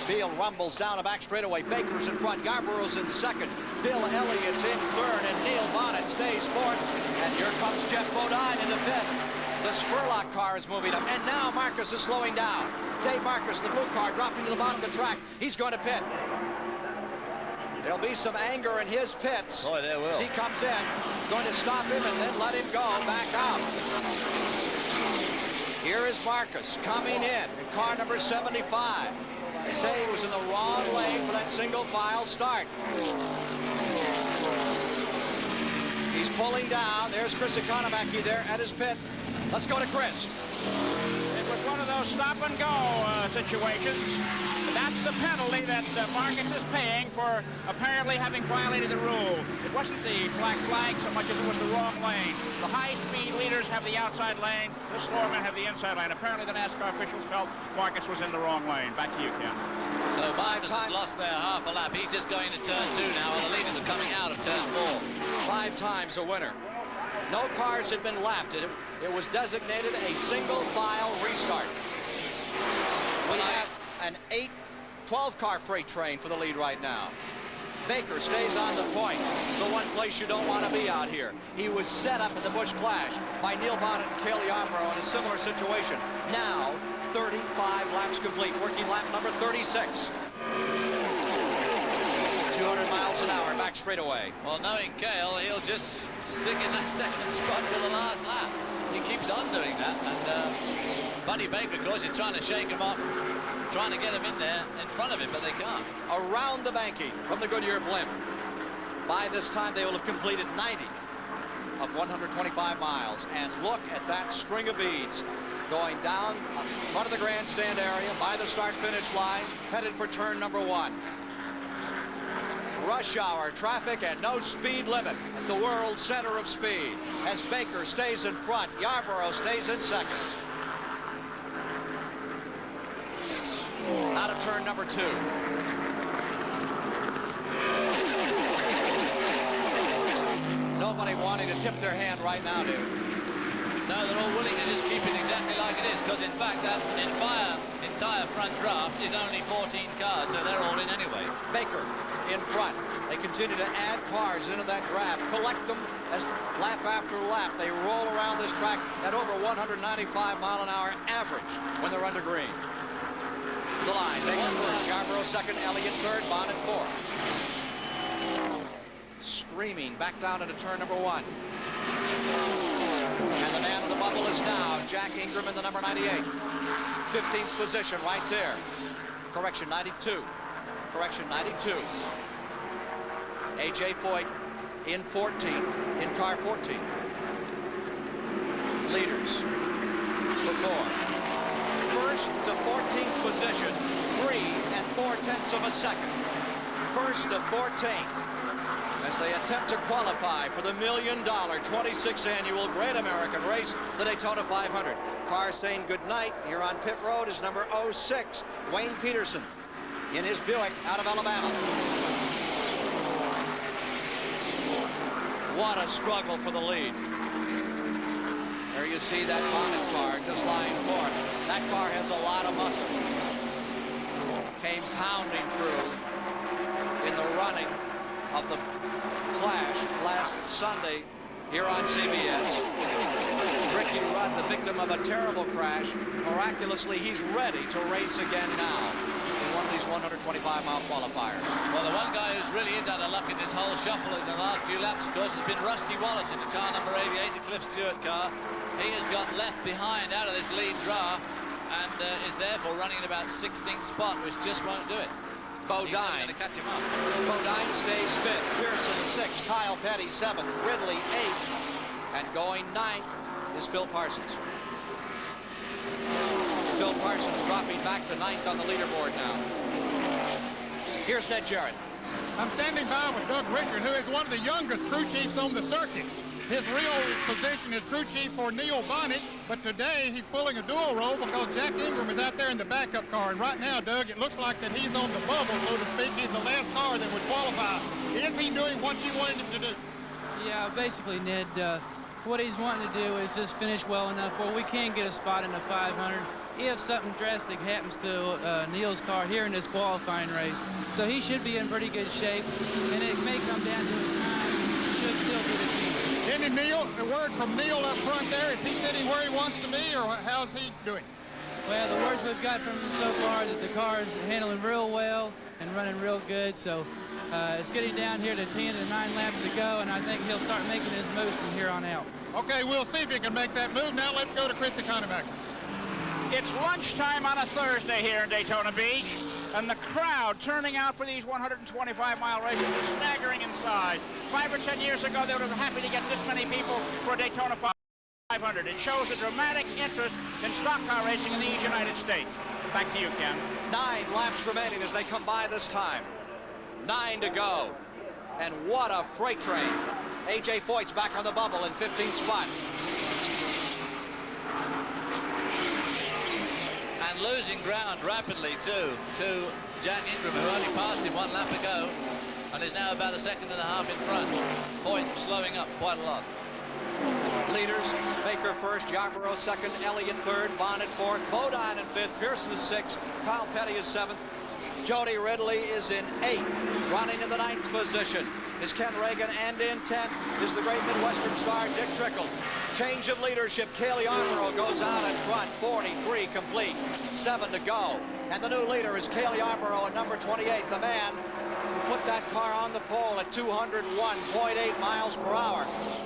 Field rumbles down a back straightaway. Baker's in front. Garborough's in 2nd. Bill Elliott's in 3rd, and Neil Bonnet stays 4th. And here comes Jeff Bodine in the 5th. The Spurlock car is moving up, and now Marcus is slowing down. Dave Marcus, the blue car, dropping to the bottom of the track. He's going to pit. There'll be some anger in his pits. Boy, there will. As he comes in, going to stop him and then let him go back out. Here is Marcus coming in car number 75. They say he was in the wrong lane for that single file start. He's pulling down. There's Chris Economaki there at his pit. Let's go to Chris. It was one of those stop-and-go situations. That's the penalty that Marcus is paying for apparently having violated the rule. It wasn't the black flag so much as it was the wrong lane. The high-speed leaders have the outside lane. The slower men have the inside lane. Apparently the NASCAR officials felt Marcus was in the wrong lane. Back to you, Ken. So Marcus has lost there half a lap. He's just going to turn 2 now, and the leaders are coming out of turn 4. 5 times a winner. No cars had been lapped. It was designated a single file restart. We have an 12-car freight train for the lead right now. Baker stays on the point, the one place you don't want to be out here. He was set up in the Busch Clash by Neil Bonnet and Cale Yarborough in a similar situation. Now, 35 laps complete, working lap number 36. 200 miles an hour, back straightaway. Well, knowing Cale, he'll just stick in that 2nd spot till the last lap. He keeps on doing that, and Buddy Baker, of course, is trying to shake him up, trying to get him in there in front of him, but they can't. Around the banking from the Goodyear blimp. By this time, they will have completed 90 of 125 miles. And look at that string of beads going down front of the grandstand area by the start-finish line, headed for turn number 1. Rush hour traffic and no speed limit at the world's center of speed as Baker stays in front. Yarborough stays in second. Out of turn number 2. Nobody wanting to tip their hand right now, dude. No, they're all willing to just keep it exactly like it is, because in fact that entire front draft is only 14 cars, so they're all in anyway. Baker in front. They continue to add cars into that draft, collect them as lap after lap. They roll around this track at over 195 mile an hour average when they're under green. The line, Baker first, Yarborough second, Elliott third, Bonnet fourth. Screaming back down into turn number 1. And the man in the bubble is now Jack Ingram in the number 98. 15th position right there. Correction, 92. Correction, 92. A.J. Foyt in 14th, in car 14. Leaders for 4. First to 14th position, 3 4/10 of a second. First to 14th as they attempt to qualify for the $1 million 26th annual Great American Race, the Daytona 500. Car saying goodnight here on pit road is number 06, Wayne Peterson, in his Buick out of Alabama. What a struggle for the lead. There you see that Bonnet car just lying forth. That car has a lot of muscle. Came pounding through in the running of the Clash last Sunday here on CBS. Ricky Rudd, the victim of a terrible crash. Miraculously, he's ready to race again now in one of these 125-mile qualifiers. Well, the one guy who's really is out of luck in this whole shuffle in the last few laps, of course, has been Rusty Wallace in the car number 88, the Cliff Stewart car. He has got left behind out of this lead draft and is therefore running at about 16th spot, which just won't do it. Bodine to catch him up. Bodine stays 5th, Pearson 6th, Kyle Petty 7th, Ridley 8th, and going 9th is Phil Parsons. Phil Parsons dropping back to 9th on the leaderboard now. Here's Ned Jarrett. I'm standing by with Doug Richard, who is one of the youngest crew chiefs on the circuit. His real position is crew chief for Neil Bonnet, but today he's pulling a dual role because Jack Ingram is out there in the backup car. And right now, Doug, it looks like that he's on the bubble, so to speak. He's the last car that would qualify. Is he doing what you wanted him to do? Yeah, basically, Ned, what he's wanting to do is just finish well enough where we can get a spot in the 500 if something drastic happens to Neil's car here in this qualifying race. So he should be in pretty good shape, and it may come down to his time. He should still be the team. Any Neil, a word from Neil up front there? Is he sitting where he wants to be, or how's he doing? Well, the words we've got from him so far is that the car is handling real well and running real good. So it's getting down here to 10 to 9 laps to go, and I think he'll start making his moves from here on out. Okay, we'll see if he can make that move. Now let's go to Christy Conemaker. It's lunchtime on a Thursday here in Daytona Beach, and the crowd turning out for these 125-mile races is staggering in size. 5 or 10 years ago, they would have been happy to get this many people for a Daytona 500. It shows a dramatic interest in stock car racing in these United States. Back to you, Ken. 9 laps remaining as they come by this time. 9 to go. And what a freight train. A.J. Foyt's back on the bubble in 15th spot. And losing ground rapidly, too, to Jack Ingram, who only passed him 1 lap ago and is now about a second and a half in front. Foyt slowing up quite a lot. Leaders, Baker first, Yarborough second, Elliott third, Bonnet fourth, Bodine in 5th, Pearson is 6th, Kyle Petty is 7th, Jody Ridley is in 8th, running in the 9th position is Ken Reagan, and in 10th is the great Midwestern star Dick Trickle. Change of leadership, Cale Yarborough goes out in front, 43 complete, 7 to go, and the new leader is Cale Yarborough at number 28, the man who put that car on the pole at 201.8 miles per hour.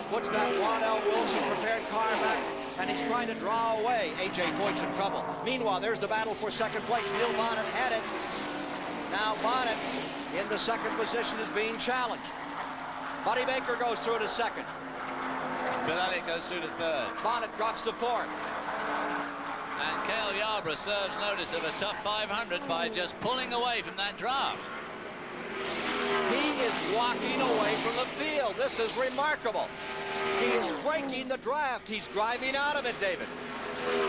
Puts that Juan L. Wilson prepared car back, and he's trying to draw away. A.J. Foyt's in trouble. Meanwhile, there's the battle for second place. Neil Bonnet had it. Now Bonnet in the second position is being challenged. Buddy Baker goes through to second. Bill Elliott goes through to third. Bonnet drops to fourth. And Cale Yarborough serves notice of a tough 500 by just pulling away from that draft. He is walking away from the field. This is remarkable. He is breaking the draft. He's driving out of it, David.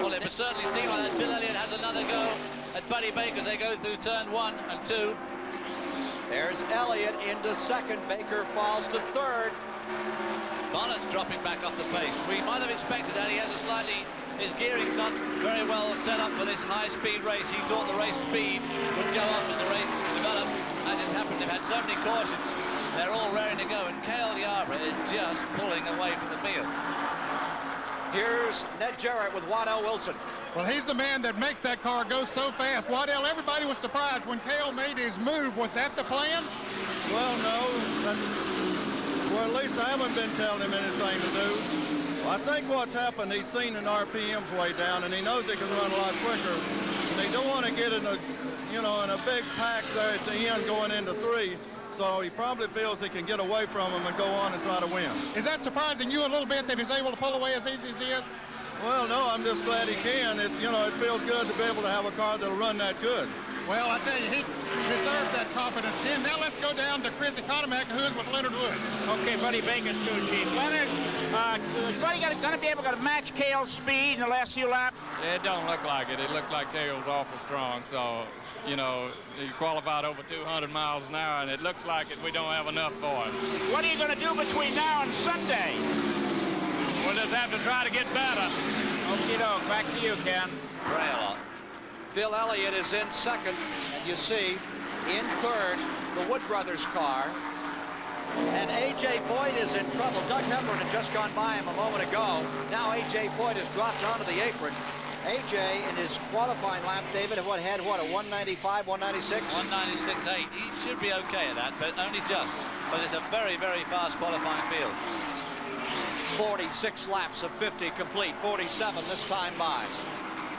Well, it would certainly seem like that. Bill Elliott has another go at Buddy Baker as they go through turn 1 and 2. There's Elliott into second. Baker falls to third. Bonnet's dropping back off the pace. We might have expected that. He has a slightly... His gearing's not very well set up for this high-speed race. He thought the race speed would go up as the race developed. As it happened, they've had so many cautions. They're all raring to go, and Cale Yarborough is just pulling away from the field. Here's Ned Jarrett with Waddell Wilson. Well, he's the man that makes that car go so fast. Waddell, everybody was surprised when Cale made his move. Was that the plan? Well, no. Well, at least I haven't been telling him anything to do. I think what's happened, he's seen an RPM's way down, and he knows he can run a lot quicker. And he don't want to get in a, you know, in a big pack there at the end going into 3. So he probably feels he can get away from him and go on and try to win. Is that surprising you a little bit that he's able to pull away as easy as he is? Well, no, I'm just glad he can. It, you know, it feels good to be able to have a car that'll run that good. Well, I tell you, he deserves that confidence, Tim. Now let's go down to Chris Economac, who's with Leonard Wood. Okay, Buddy Baker's too cheap. Leonard, is Buddy going to be able to match Cale's speed in the last few laps? It don't look like it. It looked like Cale's awful strong, so, you know, he qualified over 200 miles an hour, and it looks like we don't have enough for him. What are you going to do between now and Sunday? We'll just have to try to get better. Okie doke, back to you, Ken. Pray a lot. Bill Elliott is in second, and you see in third the Wood Brothers car. And A.J. Foyt is in trouble. Doug Hepburn had just gone by him a moment ago. Now A.J. Foyt has dropped onto the apron. A.J. in his qualifying lap, David, had a 195, 196? 196.8. He should be okay at that, but only just. But it's a very, very fast qualifying field. 46 laps of 50 complete, 47 this time by.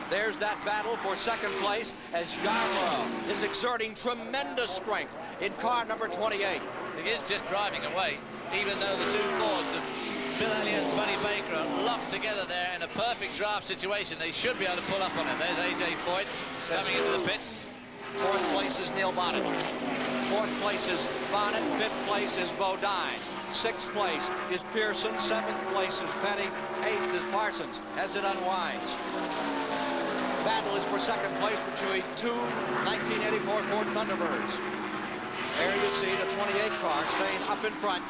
There's that battle for second place as Yarborough is exerting tremendous strength in car number 28. He is just driving away, even though the two Fords of Bill Elliott and Buddy Baker are locked together there in a perfect draft situation. They should be able to pull up on him. There's A.J. Foyt coming into the pits. Fourth place is Neil Bonnet. Fourth place is Bonnet. Fifth place is Bodine. Sixth place is Pearson. Seventh place is Petty. Eighth is Parsons as it unwinds. Battle is for second place between two 1984 Ford Thunderbirds. There you see the 28 car staying up in front.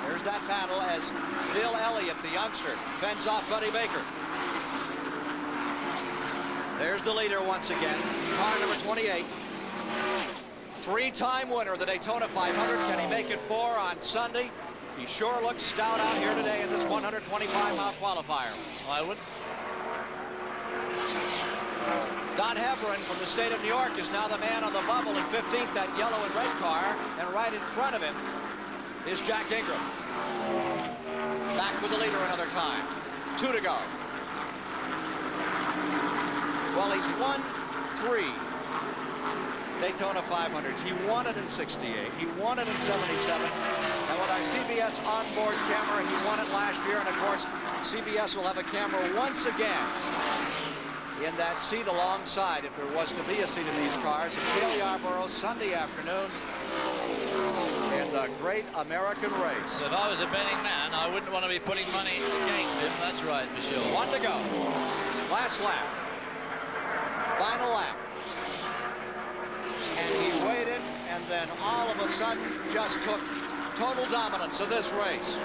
There's that battle as Bill Elliott, the youngster, fends off Buddy Baker. There's the leader once again, car number 28. Three-time winner of the Daytona 500. Can he make it 4 on Sunday? He sure looks stout out here today in this 125-mile qualifier. I would. Don Hepburn from the state of New York is now the man on the bubble in 15th, that yellow and red car, and right in front of him is Jack Ingram. Back with the leader another time. 2 to go. Well, he's won 3 Daytona 500s. He won it in 68. He won it in 77. And with our CBS onboard camera, he won it last year. And, of course, CBS will have a camera once again in that seat alongside, if there was to be a seat in these cars, and Cale Yarborough Sunday afternoon in the great American race. So if I was a betting man, I wouldn't want to be putting money against him. That's right, for sure. 1 to go. Last lap. Final lap. And he waited, and then all of a sudden just took total dominance of this race.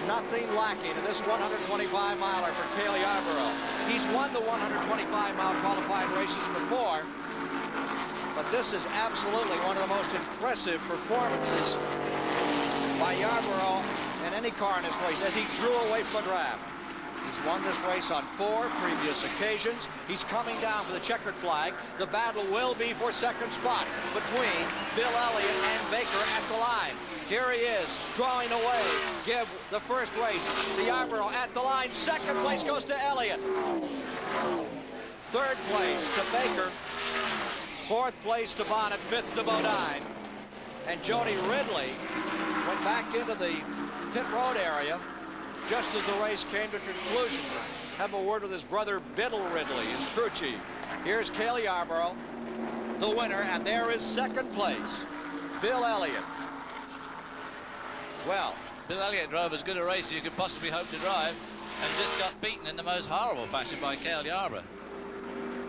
Nothing lacking in this 125-miler for Cale Yarborough. He's won the 125-mile qualifying races before, but this is absolutely one of the most impressive performances by Yarborough in any car in this race as he drew away from the draft. He's won this race on 4 previous occasions. He's coming down for the checkered flag. The battle will be for second spot between Bill Elliott and Baker at the line. Here he is, drawing away. Give the first race to Yarborough at the line. Second place goes to Elliott. Third place to Baker. Fourth place to Bonnet. Fifth to Bodine. And Jody Ridley went back into the pit road area just as the race came to conclusion. Have a word with his brother Biddle Ridley, his crew chief. Here's Cale Yarborough, the winner, and there is second place, Bill Elliott. Well, Bill Elliott drove as good a race as you could possibly hope to drive and just got beaten in the most horrible fashion by Cale Yarborough.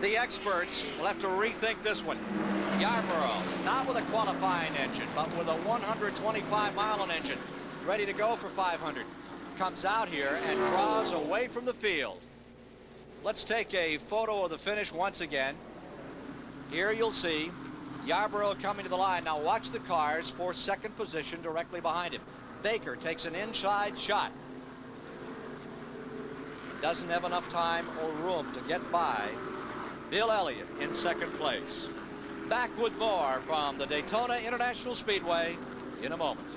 The experts will have to rethink this one. Yarborough, not with a qualifying engine, but with a 125-mile engine, ready to go for 500. Comes out here and draws away from the field. Let's take a photo of the finish once again. Here you'll see Yarborough coming to the line. Now watch the cars for second position directly behind him. Baker takes an inside shot. Doesn't have enough time or room to get by Bill Elliott in second place. Back with more from the Daytona International Speedway in a moment.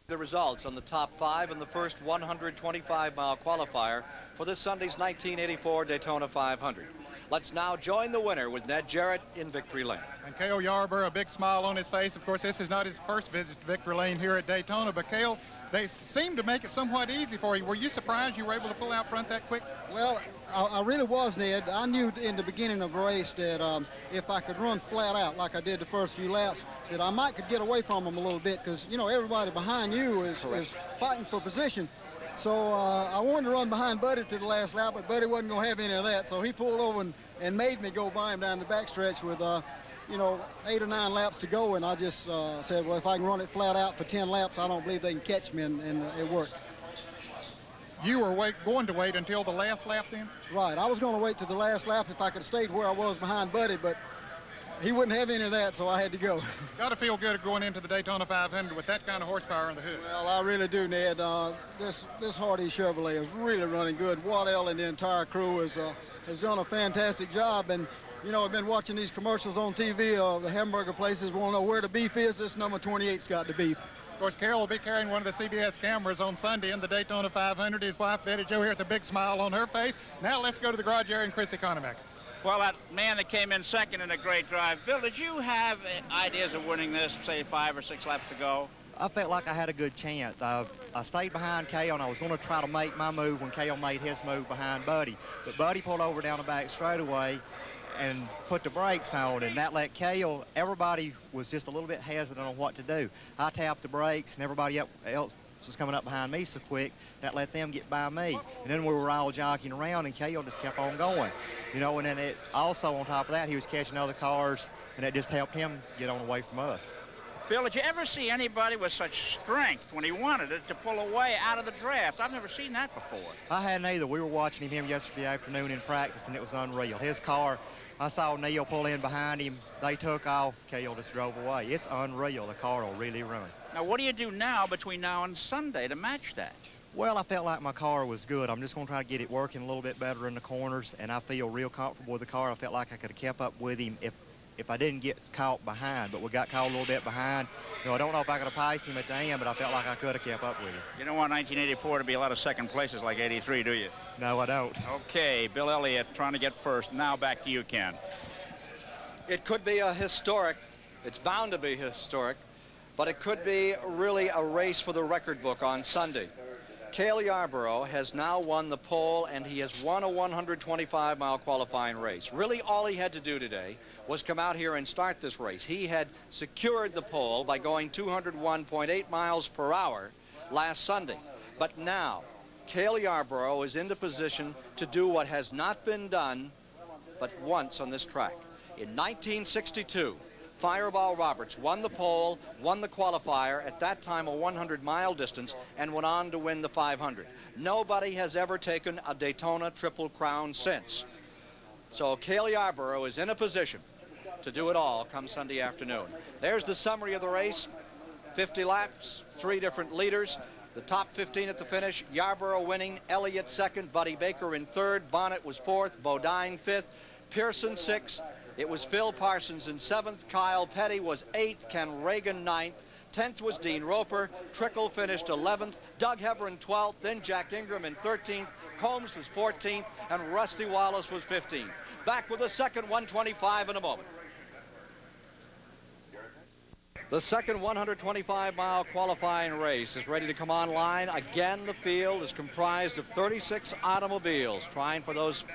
The results on the top 5 in the first 125-mile qualifier for this Sunday's 1984 Daytona 500. Let's now join the winner with Ned Jarrett in victory lane. And Cale Yarborough, a big smile on his face. Of course, this is not his first visit to victory lane here at Daytona, but Cale, they seem to make it somewhat easy for you. Were you surprised you were able to pull out front that quick? Well, I really was, Ned. I knew in the beginning of the race that if I could run flat out like I did the first few laps, that I might could get away from them a little bit because, you know, everybody behind you is fighting for position. So I wanted to run behind Buddy to the last lap, but Buddy wasn't going to have any of that. So he pulled over and made me go by him down the backstretch with, you know, 8 or 9 laps to go. And I just said, well, if I can run it flat out for 10 laps, I don't believe they can catch me, and it worked. You were going to wait until the last lap then? Right. I was going to wait to the last lap if I could have stayed where I was behind Buddy, but he wouldn't have any of that, so I had to go. Got to feel good going into the Daytona 500 with that kind of horsepower in the hood. Well, I really do, Ned. This Hardy Chevrolet is really running good. Waddell and the entire crew has done a fantastic job. And, you know, I've been watching these commercials on TV of the hamburger places, want to know where the beef is. This number 28's got the beef. Of course, Carol will be carrying one of the CBS cameras on Sunday in the Daytona 500. His wife, Betty Jo, here with a big smile on her face. Now let's go to the garage area and Chris Economac. Well, that man that came in second in a great drive, Bill, did you have ideas of winning this, say 5 or 6 laps to go? I felt like I had a good chance. I stayed behind Cale, and I was going to try to make my move when Cale made his move behind Buddy. But Buddy pulled over down the back straightaway and put the brakes on, and that let Cale, everybody was just a little bit hesitant on what to do. I tapped the brakes, and everybody else was coming up behind me so quick, that let them get by me. And then we were all jockeying around, and Cale just kept on going. You know, and then it also, on top of that, he was catching other cars, and it just helped him get on away from us. Phil, did you ever see anybody with such strength when he wanted it to pull away out of the draft? I've never seen that before. I hadn't either. We were watching him yesterday afternoon in practice, and it was unreal. His car, I saw Neil pull in behind him. They took off. Cale just drove away. It's unreal. The car will really run. Now, what do you do now between now and Sunday to match that? Well, I felt like my car was good. I'm just going to try to get it working a little bit better in the corners, and I feel real comfortable with the car. I felt like I could have kept up with him if I didn't get caught behind, but we got caught a little bit behind. You know, I don't know if I could have passed him at the end, but I felt like I could have kept up with him. You don't want 1984 to be a lot of second places like 83, do you? No, I don't. Okay, Bill Elliott trying to get first. Now back to you, Ken. It could be a historic, it's bound to be historic, but it could be really a race for the record book on Sunday. Cale Yarborough has now won the pole, and he has won a 125-mile qualifying race. Really, all he had to do today was come out here and start this race. He had secured the pole by going 201.8 miles per hour last Sunday. But now, Cale Yarborough is into position to do what has not been done but once on this track. In 1962, Fireball Roberts won the pole, won the qualifier, at that time a 100-mile distance, and went on to win the 500. Nobody has ever taken a Daytona Triple Crown since. So Cale Yarborough is in a position to do it all come Sunday afternoon. There's the summary of the race. 50 laps, 3 different leaders. The top 15 at the finish. Yarborough winning, Elliott second, Buddy Baker in third, Bonnet was fourth, Bodine fifth, Pearson sixth. It was Phil Parsons in 7th, Kyle Petty was 8th, Ken Reagan 9th, 10th was Dean Roper, Trickle finished 11th, Doug Heverin 12th, then Jack Ingram in 13th, Combs was 14th, and Rusty Wallace was 15th. Back with the second 125 in a moment. The second 125-mile qualifying race is ready to come online. Again, the field is comprised of 36 automobiles trying for those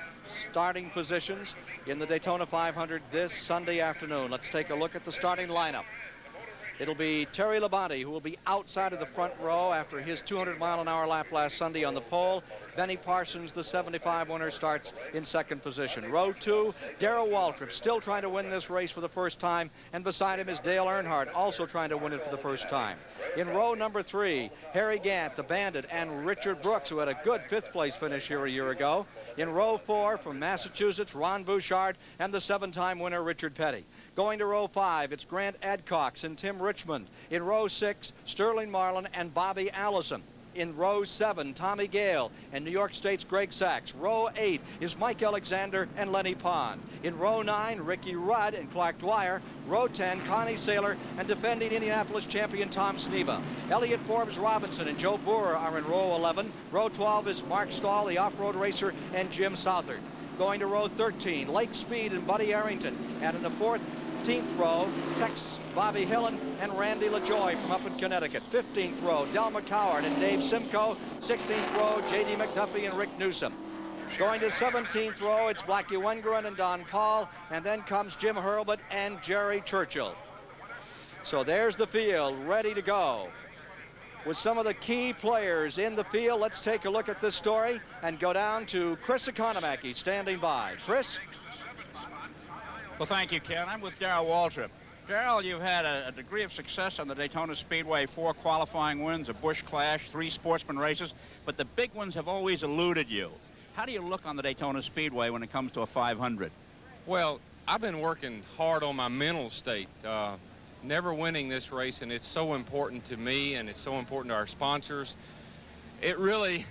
starting positions in the Daytona 500 this Sunday afternoon. Let's take a look at the starting lineup. It'll be Terry Labonte, who will be outside of the front row after his 200-mile-an-hour lap last Sunday on the pole. Benny Parsons, the 75 winner, starts in second position. Row 2, Darrell Waltrip, still trying to win this race for the first time, and beside him is Dale Earnhardt, also trying to win it for the first time. In row number 3, Harry Gant, the Bandit, and Richard Brooks, who had a good fifth-place finish here a year ago. In row 4, from Massachusetts, Ron Bouchard, and the 7-time winner, Richard Petty. Going to row 5, it's Grant Adcox and Tim Richmond. In row 6, Sterling Marlin and Bobby Allison. In row 7, Tommy Gale and New York State's Greg Sachs. Row 8 is Mike Alexander and Lenny Pond. In row 9, Ricky Rudd and Clark Dwyer. Row 10, Connie Saylor and defending Indianapolis champion Tom Sneva. Elliott Forbes Robinson and Joe Boer are in row 11. Row 12 is Mark Stahl, the off-road racer, and Jim Southard. Going to row 13, Lake Speed and Buddy Arrington. And in the 14th row, Tex Bobby Hillen and Randy LaJoy from up in Connecticut. 15th row, Del McCoward and Dave Simcoe. 16th row, J.D. McDuffie and Rick Newsom. Going to 17th row, it's Blackie Wengren and Don Paul. And then comes Jim Hurlbut and Jerry Churchill. So there's the field ready to go. With some of the key players in the field, let's take a look at this story and go down to Chris Economaki standing by. Chris? Well, thank you, Ken. I'm with Darrell Waltrip. Darrell, you've had a degree of success on the Daytona Speedway, 4 qualifying wins, a Busch Clash, 3 sportsman races, but the big ones have always eluded you. How do you look on the Daytona Speedway when it comes to a 500? Well, I've been working hard on my mental state. Never winning this race, and it's so important to me, and it's so important to our sponsors. It really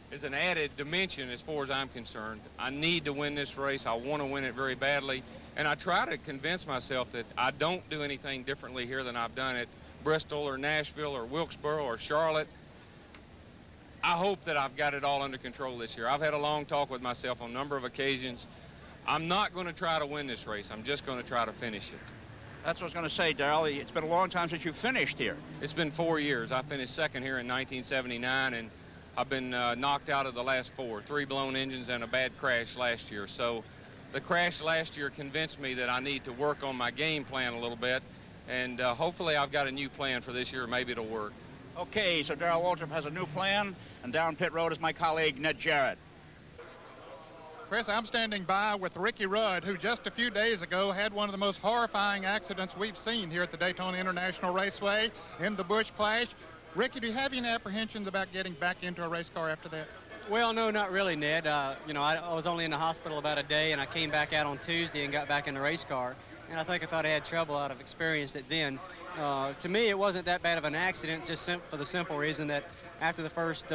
is an added dimension as far as I'm concerned. I need to win this race. I want to win it very badly, and I try to convince myself that I don't do anything differently here than I've done at Bristol or Nashville or Wilkesboro or Charlotte. I hope that I've got it all under control this year. I've had a long talk with myself on a number of occasions. I'm not going to try to win this race. I'm just going to try to finish it. That's what I was going to say, Darrell. It's been a long time since you finished here. It's been 4 years. I finished second here in 1979, and I've been knocked out of the last 4, 3 blown engines and a bad crash last year. So the crash last year convinced me that I need to work on my game plan a little bit, and hopefully I've got a new plan for this year. Maybe it'll work. Okay, so Darrell Waltrip has a new plan, and down pit road is my colleague, Ned Jarrett. Chris, I'm standing by with Ricky Rudd, who just a few days ago had one of the most horrifying accidents we've seen here at the Daytona International Raceway in the Busch Clash. Ricky, do you have any apprehensions about getting back into a race car after that? Well, no, not really, Ned. You know, I was only in the hospital about a day, and I came back out on Tuesday and got back in the race car. And I think if I'd had trouble, I'd have experienced it then. To me, it wasn't that bad of an accident, just for the simple reason that after the first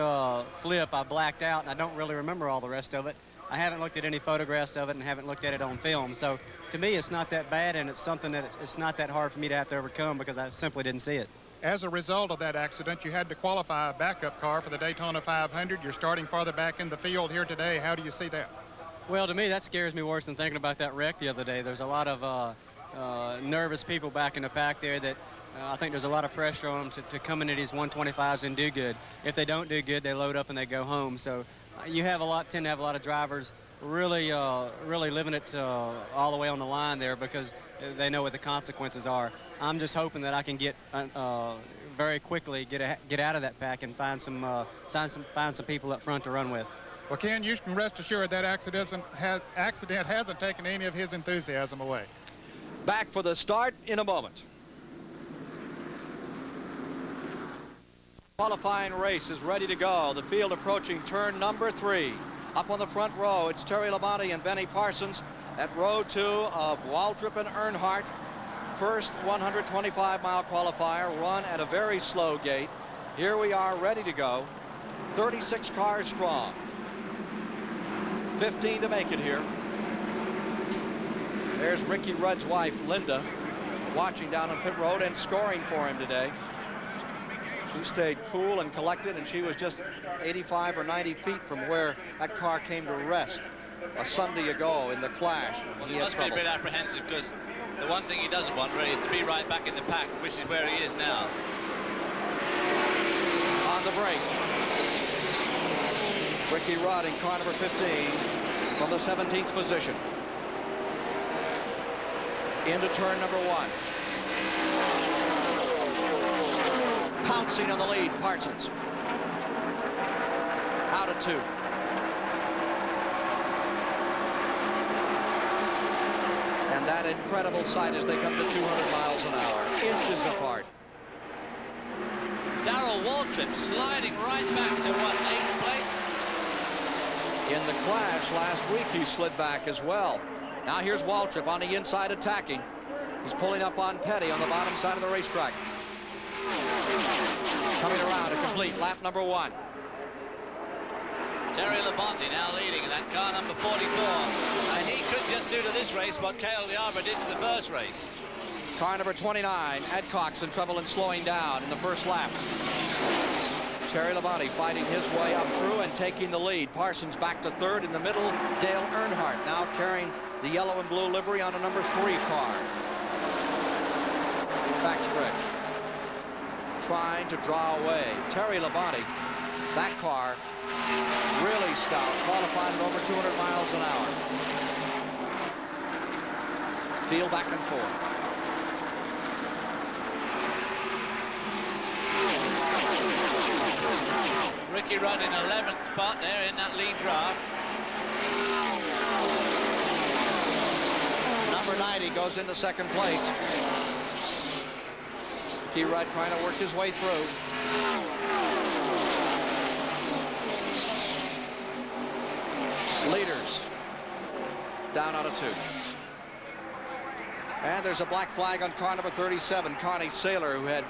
flip, I blacked out, and I don't really remember all the rest of it. I haven't looked at any photographs of it and haven't looked at it on film. So to me, it's not that bad, and it's something that it's not that hard for me to have to overcome because I simply didn't see it. As a result of that accident, you had to qualify a backup car for the Daytona 500. You're starting farther back in the field here today. How do you see that? Well, to me, that scares me worse than thinking about that wreck the other day. There's a lot of nervous people back in the pack there that I think there's a lot of pressure on them to come into these 125s and do good. If they don't do good, they load up and they go home. So you tend to have a lot of drivers really living it all the way on the line there because they know what the consequences are. I'm just hoping that I can get very quickly get out of that pack and find some people up front to run with. Well, Ken, you can rest assured that accident hasn't taken any of his enthusiasm away. Back for the start in a moment. Qualifying race is ready to go. The field approaching turn number 3. Up on the front row, it's Terry Labonte and Benny Parsons. At row 2 of Waltrip and Earnhardt. First 125-mile qualifier run at a very slow gate. Here we are ready to go. 36 cars strong. 15 to make it here. There's Ricky Rudd's wife, Linda, watching down on pit road and scoring for him today. She stayed cool and collected, and she was just 85 or 90 feet from where that car came to rest a Sunday ago in the clash. Well, he must be a bit apprehensive because The one thing he doesn't want really is to be right back in the pack, which is where he is now. On the break, Ricky Rudd in car number 15 from the 17th position. Into turn number 1. Pouncing on the lead, Parsons. Out of 2. And that incredible sight as they come to 200 miles an hour, inches apart. Darrell Waltrip sliding right back to what, 8th place? In the crash last week, he slid back as well. Now here's Waltrip on the inside attacking. He's pulling up on Petty on the bottom side of the racetrack. Coming around to complete lap number 1. Terry Labonte now leading in that car number 44. And he could just do to this race what Cale Liabra did to the first race. Car number 29, Adcox, in trouble and slowing down in the first lap. Terry Labonte fighting his way up through and taking the lead. Parsons back to 3rd in the middle. Dale Earnhardt now carrying the yellow and blue livery on a number 3 car. Backstretch. Trying to draw away. Terry Labonte, that car, really stout, qualified at over 200 miles an hour. Field back and forth. Ricky Rudd in 11th spot there in that lead draft. Number 90 goes into 2nd place. Ricky Rudd trying to work his way through. Leaders down out of 2. And there's a black flag on car number 37, Connie Saylor, who had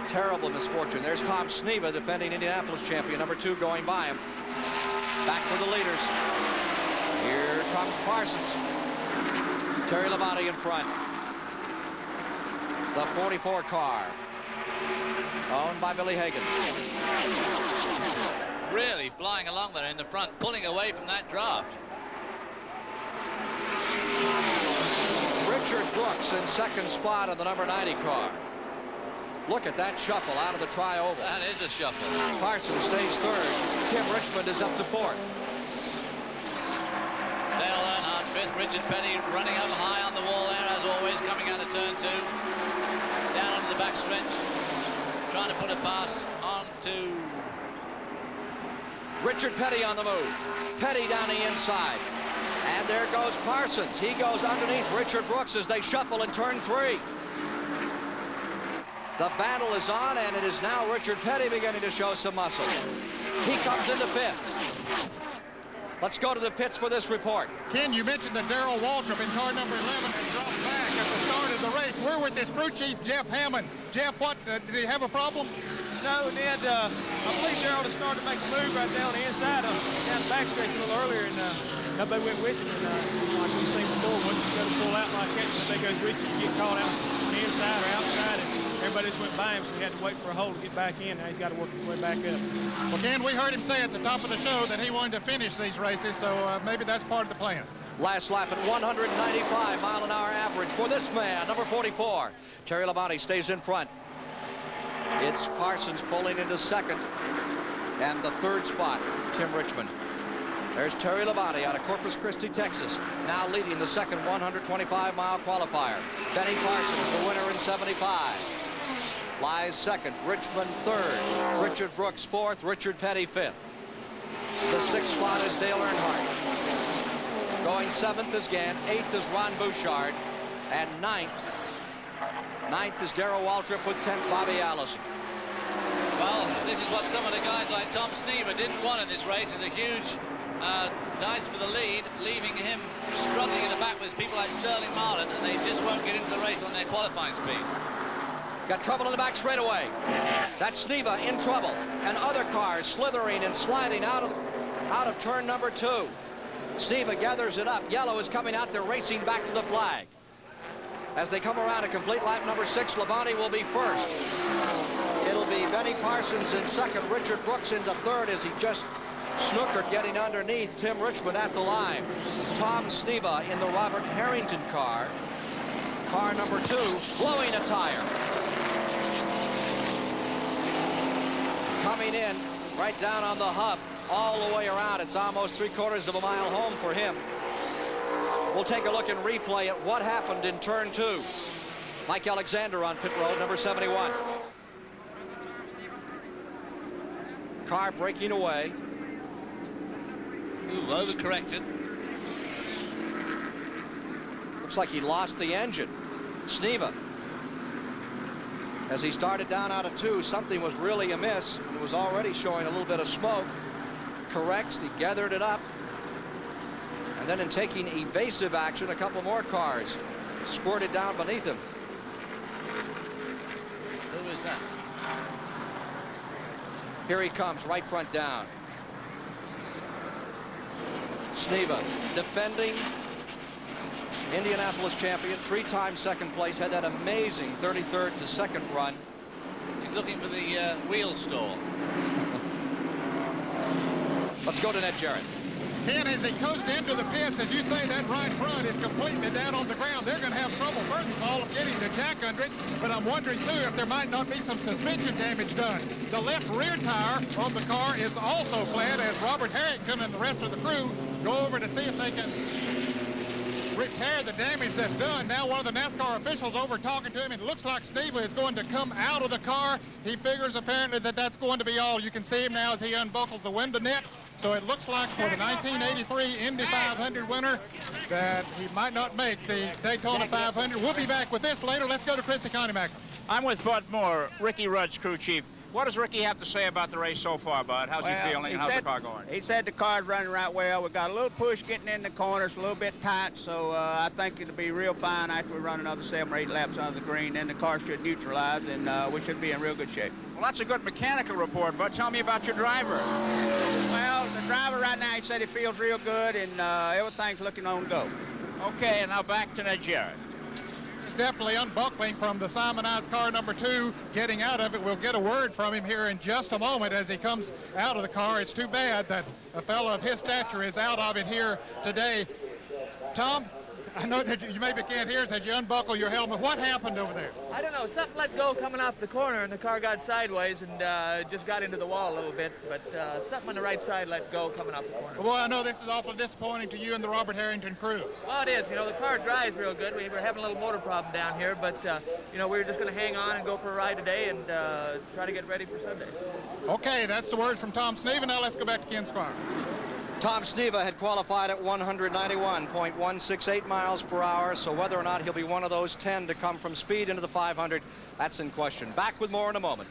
terrible misfortune. There's Tom Sneva, defending Indianapolis champion, number 2, going by him. Back for the leaders. Here comes Parsons. Terry Labonte in front. The 44 car, owned by Billy Hagan. Really flying along there in the front, pulling away from that draft. Richard Brooks in 2nd spot on the number 90 car. Look at that shuffle out of the tri-oval. That is a shuffle. Parsons stays 3rd. Tim Richmond is up to 4th. Dale Earnhardt 5th. Richard Petty running up high on the wall there, as always, coming out of turn 2. Down onto the back stretch. Trying to put a pass on to Richard Petty on the move. Petty down the inside. And there goes Parsons. He goes underneath Richard Brooks as they shuffle in turn 3. The battle is on, and it is now Richard Petty beginning to show some muscle. He comes into 5th. Let's go to the pits for this report. Ken, you mentioned that Darrell Waltrip in car number 11 had dropped back at the start of the race. We're with his crew chief, Jeff Hammond. Jeff, what, did he have a problem? No, Ned, I believe Darrell has started to make a move right down the inside of down the backstretch a little earlier, and nobody went with him. And like we've seen before, once you go to pull out like that, if they goes with you, you get caught out on the inside or outside, and everybody just went by him, so he had to wait for a hole to get back in. Now he's got to work his way back up. Well, Ken, we heard him say at the top of the show that he wanted to finish these races, so maybe that's part of the plan. Last lap at 195 mile an hour average for this man, number 44. Terry Labonte stays in front. It's Parsons pulling into 2nd. And the 3rd spot, Tim Richmond. There's Terry Labonte out of Corpus Christi, Texas, now leading the 2nd 125-mile qualifier. Benny Parsons, the winner in 75. Lies 2nd, Richmond 3rd, Richard Brooks 4th, Richard Petty 5th. The 6th spot is Dale Earnhardt. Going 7th is Gant, 8th is Ron Bouchard, and 9th is Darrell Waltrip with 10th Bobby Allison. Well, this is what some of the guys like Tom Sneva didn't want in this race, is a huge dice for the lead, leaving him struggling in the back with people like Sterling Marlin, and they just won't get into the race on their qualifying speed. Got trouble in the back straightaway. That's Sneva in trouble, and other cars slithering and sliding out of turn number 2. Sneva gathers it up. Yellow is coming out. They're racing back to the flag. As they come around to complete lap number 6, Labonte will be 1st. It'll be Benny Parsons in 2nd, Richard Brooks into 3rd as he just snookered getting underneath Tim Richmond at the line. Tom Sneva in the Robert Harrington car car number 2 blowing a tire. Coming in right down on the hub all the way around. It's almost 3/4 of a mile home for him. We'll take a look and replay at what happened in turn 2. Mike Alexander on pit road, number 71. Car breaking away. Ooh, overcorrected. Looks like he lost the engine. Sneva. As he started down out of 2, something was really amiss. It was already showing a little bit of smoke. Corrects, he gathered it up. And then in taking evasive action, a couple more cars squirted down beneath him. Who is that? Here he comes, right front down. Sneva, defending Indianapolis champion, 3-time second place, had that amazing 33rd to 2nd run. He's looking for the wheel store. Let's go to Ned Jarrett. Ken, as they coast into the pits, as you say, that right front is completely down on the ground. They're going to have trouble, first of all, of getting the jack under it, but I'm wondering, too, if there might not be some suspension damage done. The left rear tire on the car is also flat, as Robert Harrington and the rest of the crew go over to see if they can repair the damage that's done. Now one of the NASCAR officials over talking to him. It looks like Sneva is going to come out of the car. He figures apparently that that's going to be all. You can see him now as he unbuckles the window net. So it looks like for the 1983 Indy 500 winner that he might not make the Daytona 500. We'll be back with this later. Let's go to Chris Economack. I'm with Bud Moore, Ricky Rudd's crew chief. What does Ricky have to say about the race so far, Bud? How's he feeling and how's the car going? He said the car's running right well. We got a little push getting in the corners, a little bit tight, so I think it'll be real fine after we run another 7 or 8 laps on the green. Then the car should neutralize, and we should be in real good shape. Well, that's a good mechanical report, Bud. Tell me about your driver. Well, the driver right now, he said he feels real good, and everything's looking on go. Okay, and now back to Ned Jarrett. He's definitely unbuckling from the Simonized car number 2, getting out of it. We'll get a word from him here in just a moment as he comes out of the car. It's too bad that a fellow of his stature is out of it here today. Tom, I know that you maybe can't hear us as you unbuckle your helmet. What happened over there? I don't know. Something let go coming off the corner, and the car got sideways and just got into the wall a little bit. But something on the right side let go coming off the corner. Well, boy, I know this is awfully disappointing to you and the Robert Harrington crew. Well, it is. You know, the car drives real good. We were having a little motor problem down here, but, you know, we were just going to hang on and go for a ride today and try to get ready for Sunday. Okay, that's the words from Tom Sneva. Now let's go back to Ken Squire. Tom Sneva had qualified at 191.168 miles per hour, so whether or not he'll be one of those 10 to come from speed into the 500, that's in question. Back with more in a moment.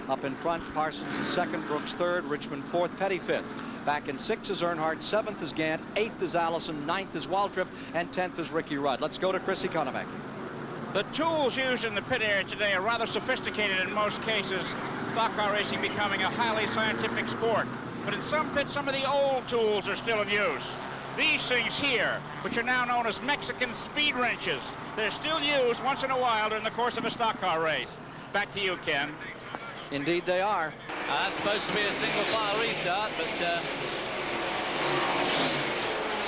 Up in front, Parsons is 2nd, Brooks 3rd, Richmond 4th, Petty 5th. Back in 6th is Earnhardt, 7th is Gant, 8th is Allison, 9th is Waltrip, and 10th is Ricky Rudd. Let's go to Chris Economack. The tools used in the pit area today are rather sophisticated in most cases, stock car racing becoming a highly scientific sport. But in some pits, some of the old tools are still in use. These things here, which are now known as Mexican speed wrenches, they're still used once in a while during the course of a stock car race. Back to you, Ken. Indeed they are. That's supposed to be a single file restart, but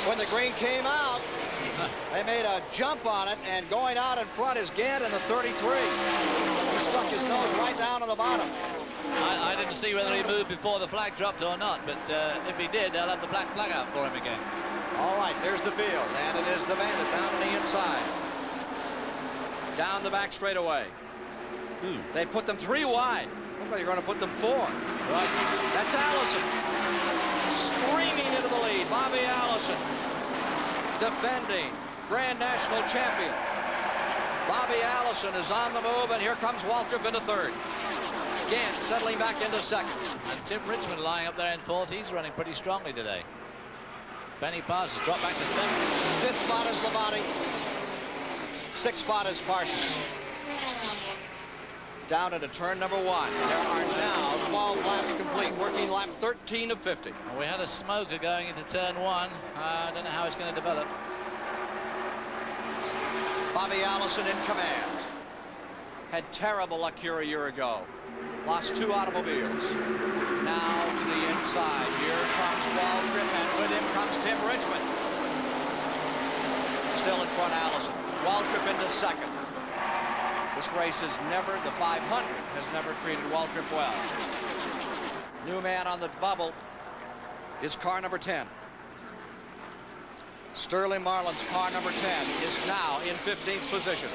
when the green came out, they made a jump on it, and going out in front is Gant in the 33. He stuck his nose right down to the bottom. I didn't see whether he moved before the flag dropped or not, but if he did, they'll have the black flag out for him again. All right, there's the field, and it is demanded down on the inside. Down the back straightaway. They put them 3 wide. Looks like you're going to put them 4. Right. That's Allison. Screaming into the lead. Bobby Allison, defending Grand National champion. Bobby Allison is on the move, and here comes Waltrip into 3rd. Gant settling back into 2nd. And Tim Richmond lying up there in 4th. He's running pretty strongly today. Benny Parsons dropped back to 7th. 5th spot is Labonte. 6th spot is Parsons. Down into turn number 1. There are now 12 laps complete, working lap 13 of 50. Well, we had a smoker going into turn 1. I don't know how it's going to develop. Bobby Allison in command. Had terrible luck here a year ago. Lost 2 automobiles. Now to the inside. Here comes Waltrip, and with him comes Tim Richmond. still in front, Allison. Waltrip into second. This race has never, the 500 has never treated Waltrip well. New man on the bubble is car number 10. Sterling Marlin's car number 10 is now in 15th position.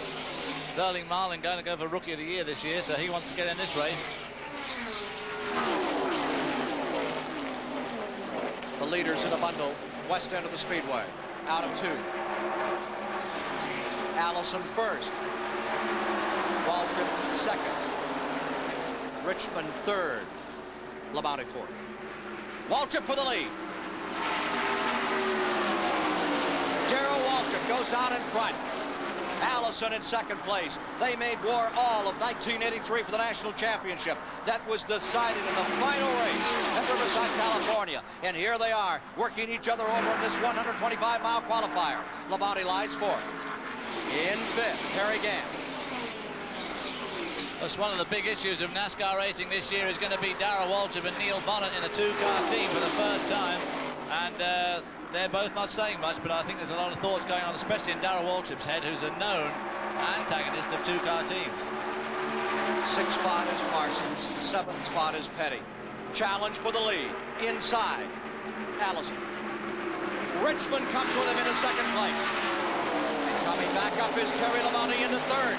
Sterling Marlin going to go for Rookie of the Year this year, so he wants to get in this race. The leaders in a bundle, west end of the Speedway, out of 2. Allison first. Waltrip second. Richmond third. Labonte fourth. Waltrip for the lead. Darrell Waltrip goes out in front. Allison in second place. They made war all of 1983 for the national championship. That was decided in the final race at Riverside, California. And here they are, working each other over in this 125-mile qualifier. Labonte lies fourth. In fifth, Terry Gant. That's one of the big issues of NASCAR racing this year is going to be Darrell Waltrip and Neil Bonnet in a 2-car team for the first time. And they're both not saying much, but I think there's a lot of thoughts going on, especially in Darrell Waltrip's head, who's a known antagonist of 2-car teams. 6th spot is Parsons. 7th spot is Petty. Challenge for the lead. Inside, Allison. Richmond comes with him into second place. Coming back up is Terry Labonte into third.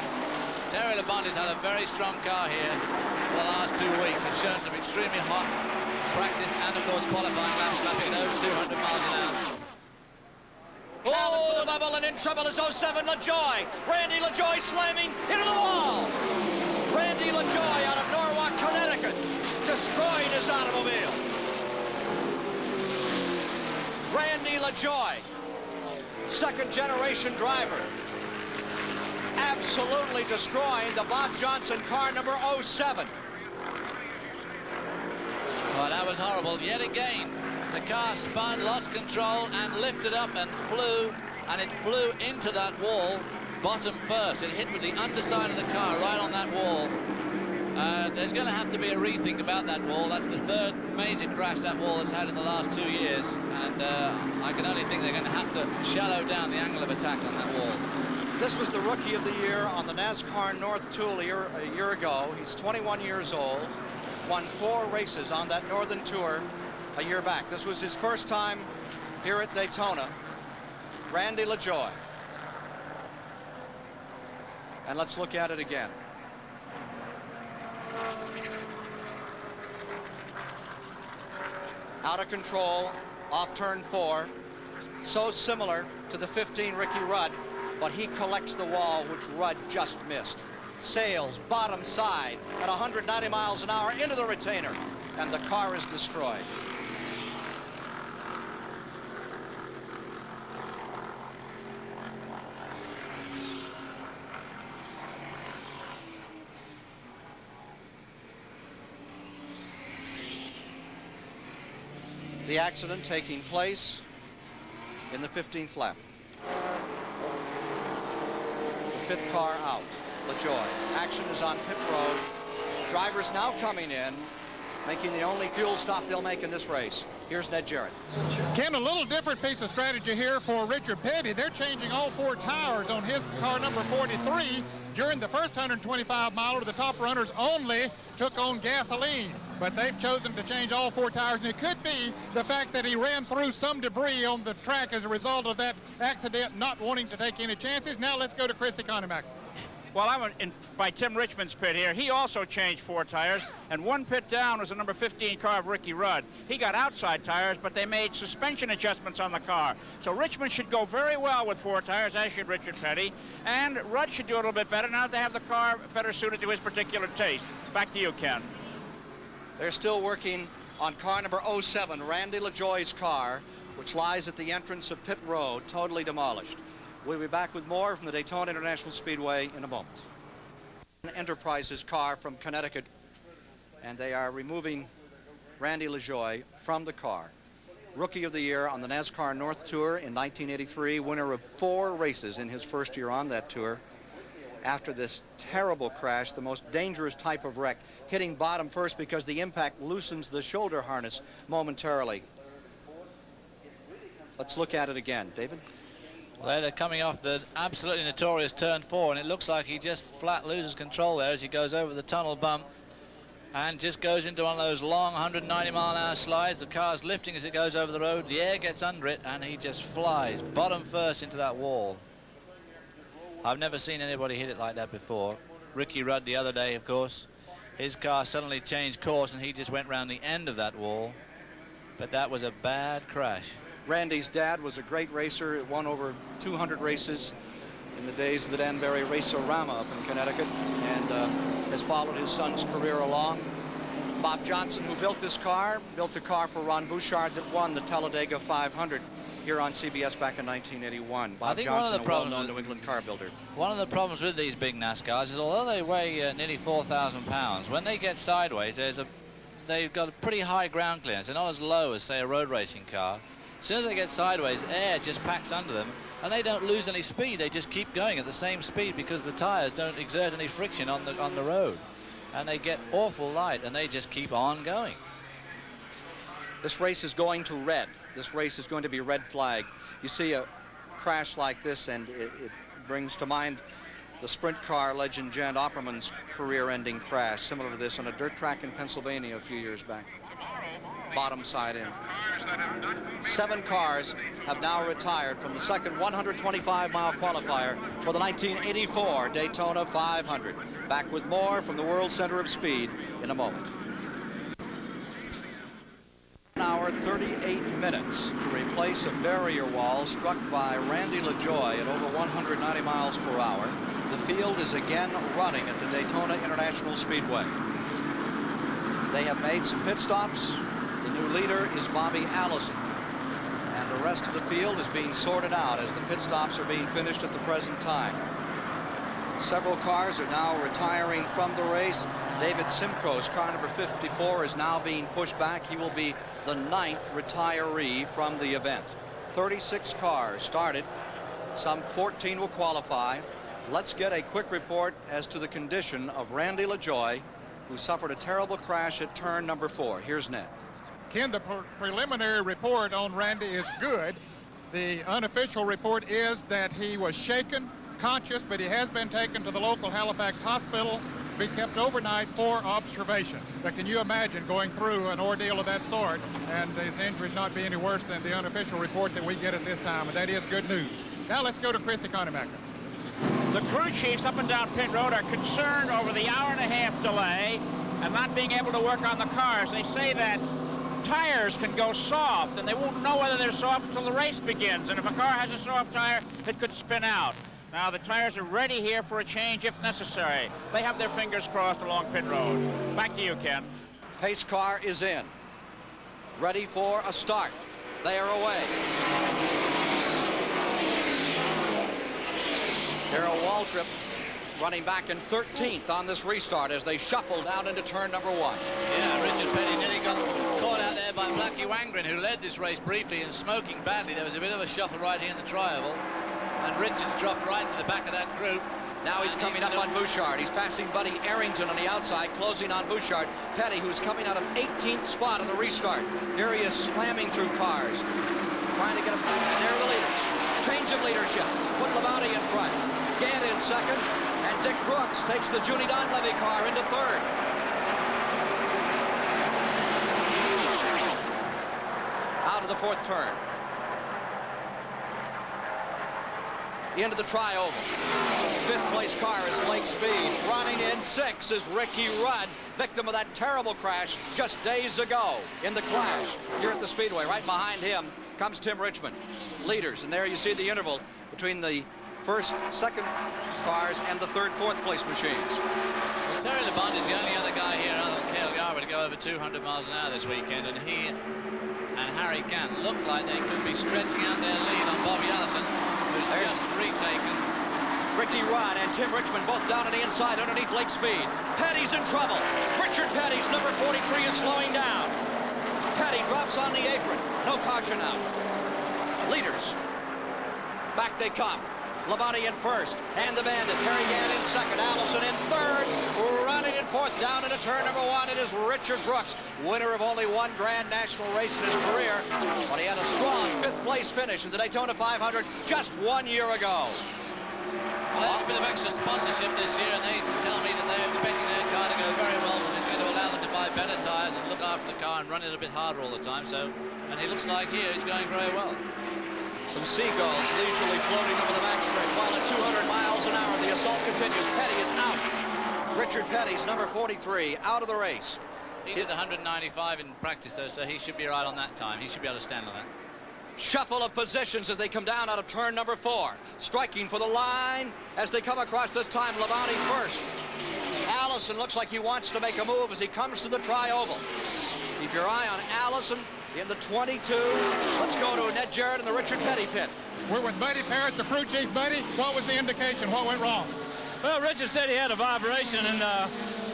Terry Labonte's had a very strong car here for the last 2 weeks. He's shown some extremely hot practice and, of course, qualifying laps, lapping over 200 miles an hour. Challenge for the bubble, and in trouble is 07 LaJoy. Randy LaJoy slamming into the wall. Randy LaJoy out of Norwalk, Connecticut, destroying his automobile. Randy LaJoy, second-generation driver, absolutely destroying the Bob Johnson car number 07. Well, that was horrible. Yet again, the car spun, lost control, and lifted up and it flew into that wall bottom first. It hit with the underside of the car right on that wall. There's going to have to be a rethink about that wall. That's the third major crash that wall has had in the last 2 years, and I can only think they're going to have to shallow down the angle of attack on that wall. This was the Rookie of the Year on the NASCAR North Tour a year ago. He's 21 years old, won 4 races on that Northern Tour a year back. This was his first time here at Daytona. Randy LaJoy. And let's look at it again. Out of control, off turn 4. So similar to the 15 Ricky Rudd, but he collects the wall, which Rudd just missed. Sails bottom side at 190 miles an hour into the retainer, and the car is destroyed. The accident taking place in the 15th lap. The 5th car out. LaJoy. Action is on pit road. Drivers now coming in, making the only fuel stop they'll make in this race. Here's Ned Jarrett. Ken, a little different piece of strategy here for Richard Petty. They're changing all 4 tires on his car number 43. During the first 125 miler, the top runners only took on gasoline, but they've chosen to change all 4 tires, and it could be the fact that he ran through some debris on the track as a result of that accident, not wanting to take any chances. Now let's go to Christy Conemack. Well, I'm by Tim Richmond's pit here. He also changed 4 tires, and 1 pit down was the number 15 car of Ricky Rudd. He got outside tires, but they made suspension adjustments on the car. So Richmond should go very well with 4 tires, as should Richard Petty. And Rudd should do a little bit better now that they have the car better suited to his particular taste. Back to you, Ken. They're still working on car number 07, Randy LaJoy's car, which lies at the entrance of pit road, totally demolished. We'll be back with more from the Daytona International Speedway in a moment. Enterprise's car from Connecticut, and they are removing Randy LaJoy from the car. Rookie of the Year on the NASCAR North Tour in 1983, winner of 4 races in his first year on that tour. After this terrible crash, the most dangerous type of wreck, hitting bottom first because the impact loosens the shoulder harness momentarily. Let's look at it again, David. Well, they're coming off the absolutely notorious turn 4, and it looks like he just flat loses control there as he goes over the tunnel bump and just goes into one of those long 190-mile-an-hour slides. The car's lifting as it goes over the road. The air gets under it, and he just flies bottom first into that wall. I've never seen anybody hit it like that before. Ricky Rudd the other day, of course, his car suddenly changed course, and he just went round the end of that wall. But that was a bad crash. Randy's dad was a great racer, won over 200 races in the days of the Danbury Race-O-Rama up in Connecticut, and has followed his son's career along. Bob Johnson, who built this car, built a car for Ron Bouchard that won the Talladega 500 here on CBS back in 1981. Bob Johnson, a well-known New England car builder. One of the problems with these big NASCARs is although they weigh nearly 4,000 pounds, when they get sideways, they've got a pretty high ground clearance. They're not as low as, say, a road racing car. As soon as they get sideways, air just packs under them, and they don't lose any speed. They just keep going at the same speed because the tires don't exert any friction on the road. And they get awful light, and they just keep on going. This race is going to red. This race is going to be red flag. You see a crash like this, and it brings to mind the sprint car legend Jan Opperman's career-ending crash, similar to this on a dirt track in Pennsylvania a few years back. Bottom side in. 7 cars have now retired from the second 125-mile qualifier for the 1984 Daytona 500. Back with more from the World Center of Speed in a moment. 1 hour 38 minutes to replace a barrier wall struck by Randy LaJoie at over 190 miles per hour. The field is again running at the Daytona International Speedway. They have made some pit stops. The new leader is Bobby Allison, and the rest of the field is being sorted out as the pit stops are being finished at the present time. Several cars are now retiring from the race. David Simcoe's car number 54 is now being pushed back. He will be the 9th retiree from the event. 36 cars started. Some 14 will qualify. Let's get a quick report as to the condition of Randy LaJoie, who suffered a terrible crash at turn number 4. Here's Ned. Ken, the preliminary report on Randy is good. The unofficial report is that he was shaken, conscious, but he has been taken to the local Halifax hospital to be kept overnight for observation. But can you imagine going through an ordeal of that sort and his injuries not be any worse than the unofficial report that we get at this time? And that is good news. Now let's go to Chris Economaka. The crew chiefs up and down pit road are concerned over the hour-and-a-half delay and not being able to work on the cars. They say that tires can go soft, and they won't know whether they're soft until the race begins. And if a car has a soft tire, it could spin out. Now, the tires are ready here for a change if necessary. They have their fingers crossed along pit road. Back to you, Ken. Pace car is in. Ready for a start. They are away. Darrell Waltrip running back in 13th on this restart as they shuffle down into turn number 1. Yeah, Richard Petty nearly got caught out there by Blackie Wangren, who led this race briefly and smoking badly. There was a bit of a shuffle right here in the tri-oval, and Richards dropped right to the back of that group. Now he's coming up on Bouchard. He's passing Buddy Arrington on the outside, closing on Bouchard. Petty, who's coming out of 18th spot on the restart. Here he is slamming through cars, trying to get him. And there are the leaders. Change of leadership. Put Labonte in front. Gant in second. And Dick Brooks takes the Junie Donlevy car into third. Out of the 4th turn. Into the tri-oval. 5th place car is Lake Speed. Running in 6th is Ricky Rudd, victim of that terrible crash just days ago in the clash here at the Speedway. Right behind him comes Tim Richmond. Leaders, and there you see the interval between the 1st, 2nd cars and the 3rd, 4th place machines. Well, Terry LeBond is the only other guy here other than Cale Garber to go over 200 miles an hour this weekend, and he and Harry Gant look like they could be stretching out their lead on Bobby Allison, who's just retaken. Ricky Rudd and Tim Richmond both down on the inside underneath Lake Speed. Petty's in trouble. Richard Petty's number 43 is slowing down. Petty drops on the apron. No caution out. Leaders. Back they come. Labonte in 1st, and the Bandit. Harry Gant in 2nd, Allison in 3rd, running in 4th. fourth, down into turn number one. It is Richard Brooks, winner of only one Grand National race in his career, but he had a strong fifth-place finish in the Daytona 500 just 1 year ago. Well, there's a bit of extra sponsorship this year, and they tell me that they're expecting their car to go very well, because it's going to allow them to buy better tires and look after the car and run it a bit harder all the time. So, and he looks like here he's going very well. Some seagulls leisurely floating over the backstretch, while at 200 miles an hour, the assault continues. Petty is out. Richard Petty's number 43, out of the race. He did 195 in practice, though, so he should be right on that time. He should be able to stand on that. Shuffle of positions as they come down out of turn number 4. Striking for the line as they come across this time. Labonte first. Allison looks like he wants to make a move as he comes to the tri-oval. Keep your eye on Allison in the 22. Let's go to Ned Jarrett in the Richard Petty pit. We're with Buddy Parrott, the crew chief. Buddy, what was the indication? What went wrong? Well, Richard said he had a vibration, and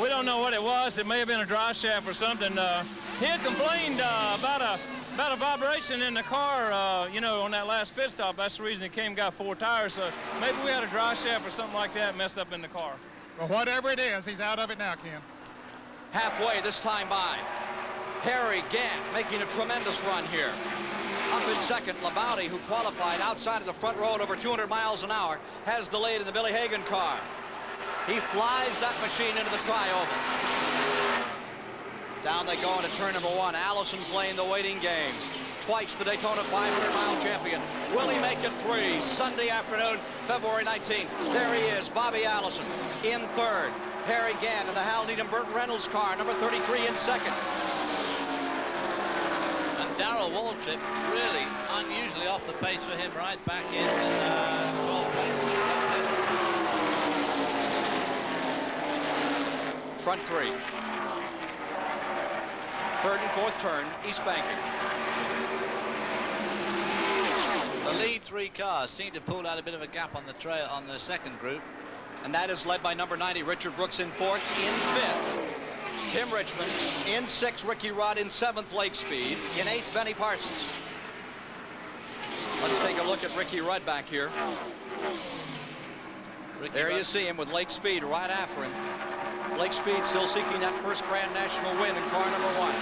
we don't know what it was. It may have been a dry shaft or something. He had complained about a vibration in the car, you know, on that last pit stop. That's the reason he came and got 4 tires. So maybe we had a dry shaft or something like that messed up in the car. Well, whatever it is, he's out of it now, Ken. Halfway this time by. Harry Gant making a tremendous run here. Up in second, Labonte, who qualified outside of the front row at over 200 miles an hour, has the lead in the Billy Hagan car. He flies that machine into the tri-oval. Down they go into turn number 1. Allison playing the waiting game. Twice the Daytona 500-mile champion. Will he make it 3? Sunday afternoon, February 19th. There he is, Bobby Allison in third. Harry Gant in the Hal Needham Burt Reynolds car, number 33 in second. Darrell Waltrip really unusually off the pace for him, right back in 12th place. Front 3. Third and fourth turn, East banking. The lead 3 cars seem to pull out a bit of a gap on the trail on the second group. And that is led by number 90, Richard Brooks in 4th, in 5th. Tim Richmond in 6th, Ricky Rudd in 7th, Lake Speed. In 8th, Benny Parsons. Let's take a look at Ricky Rudd back here. There you see him with Lake Speed right after him. Lake Speed still seeking that first Grand National win in car number 1.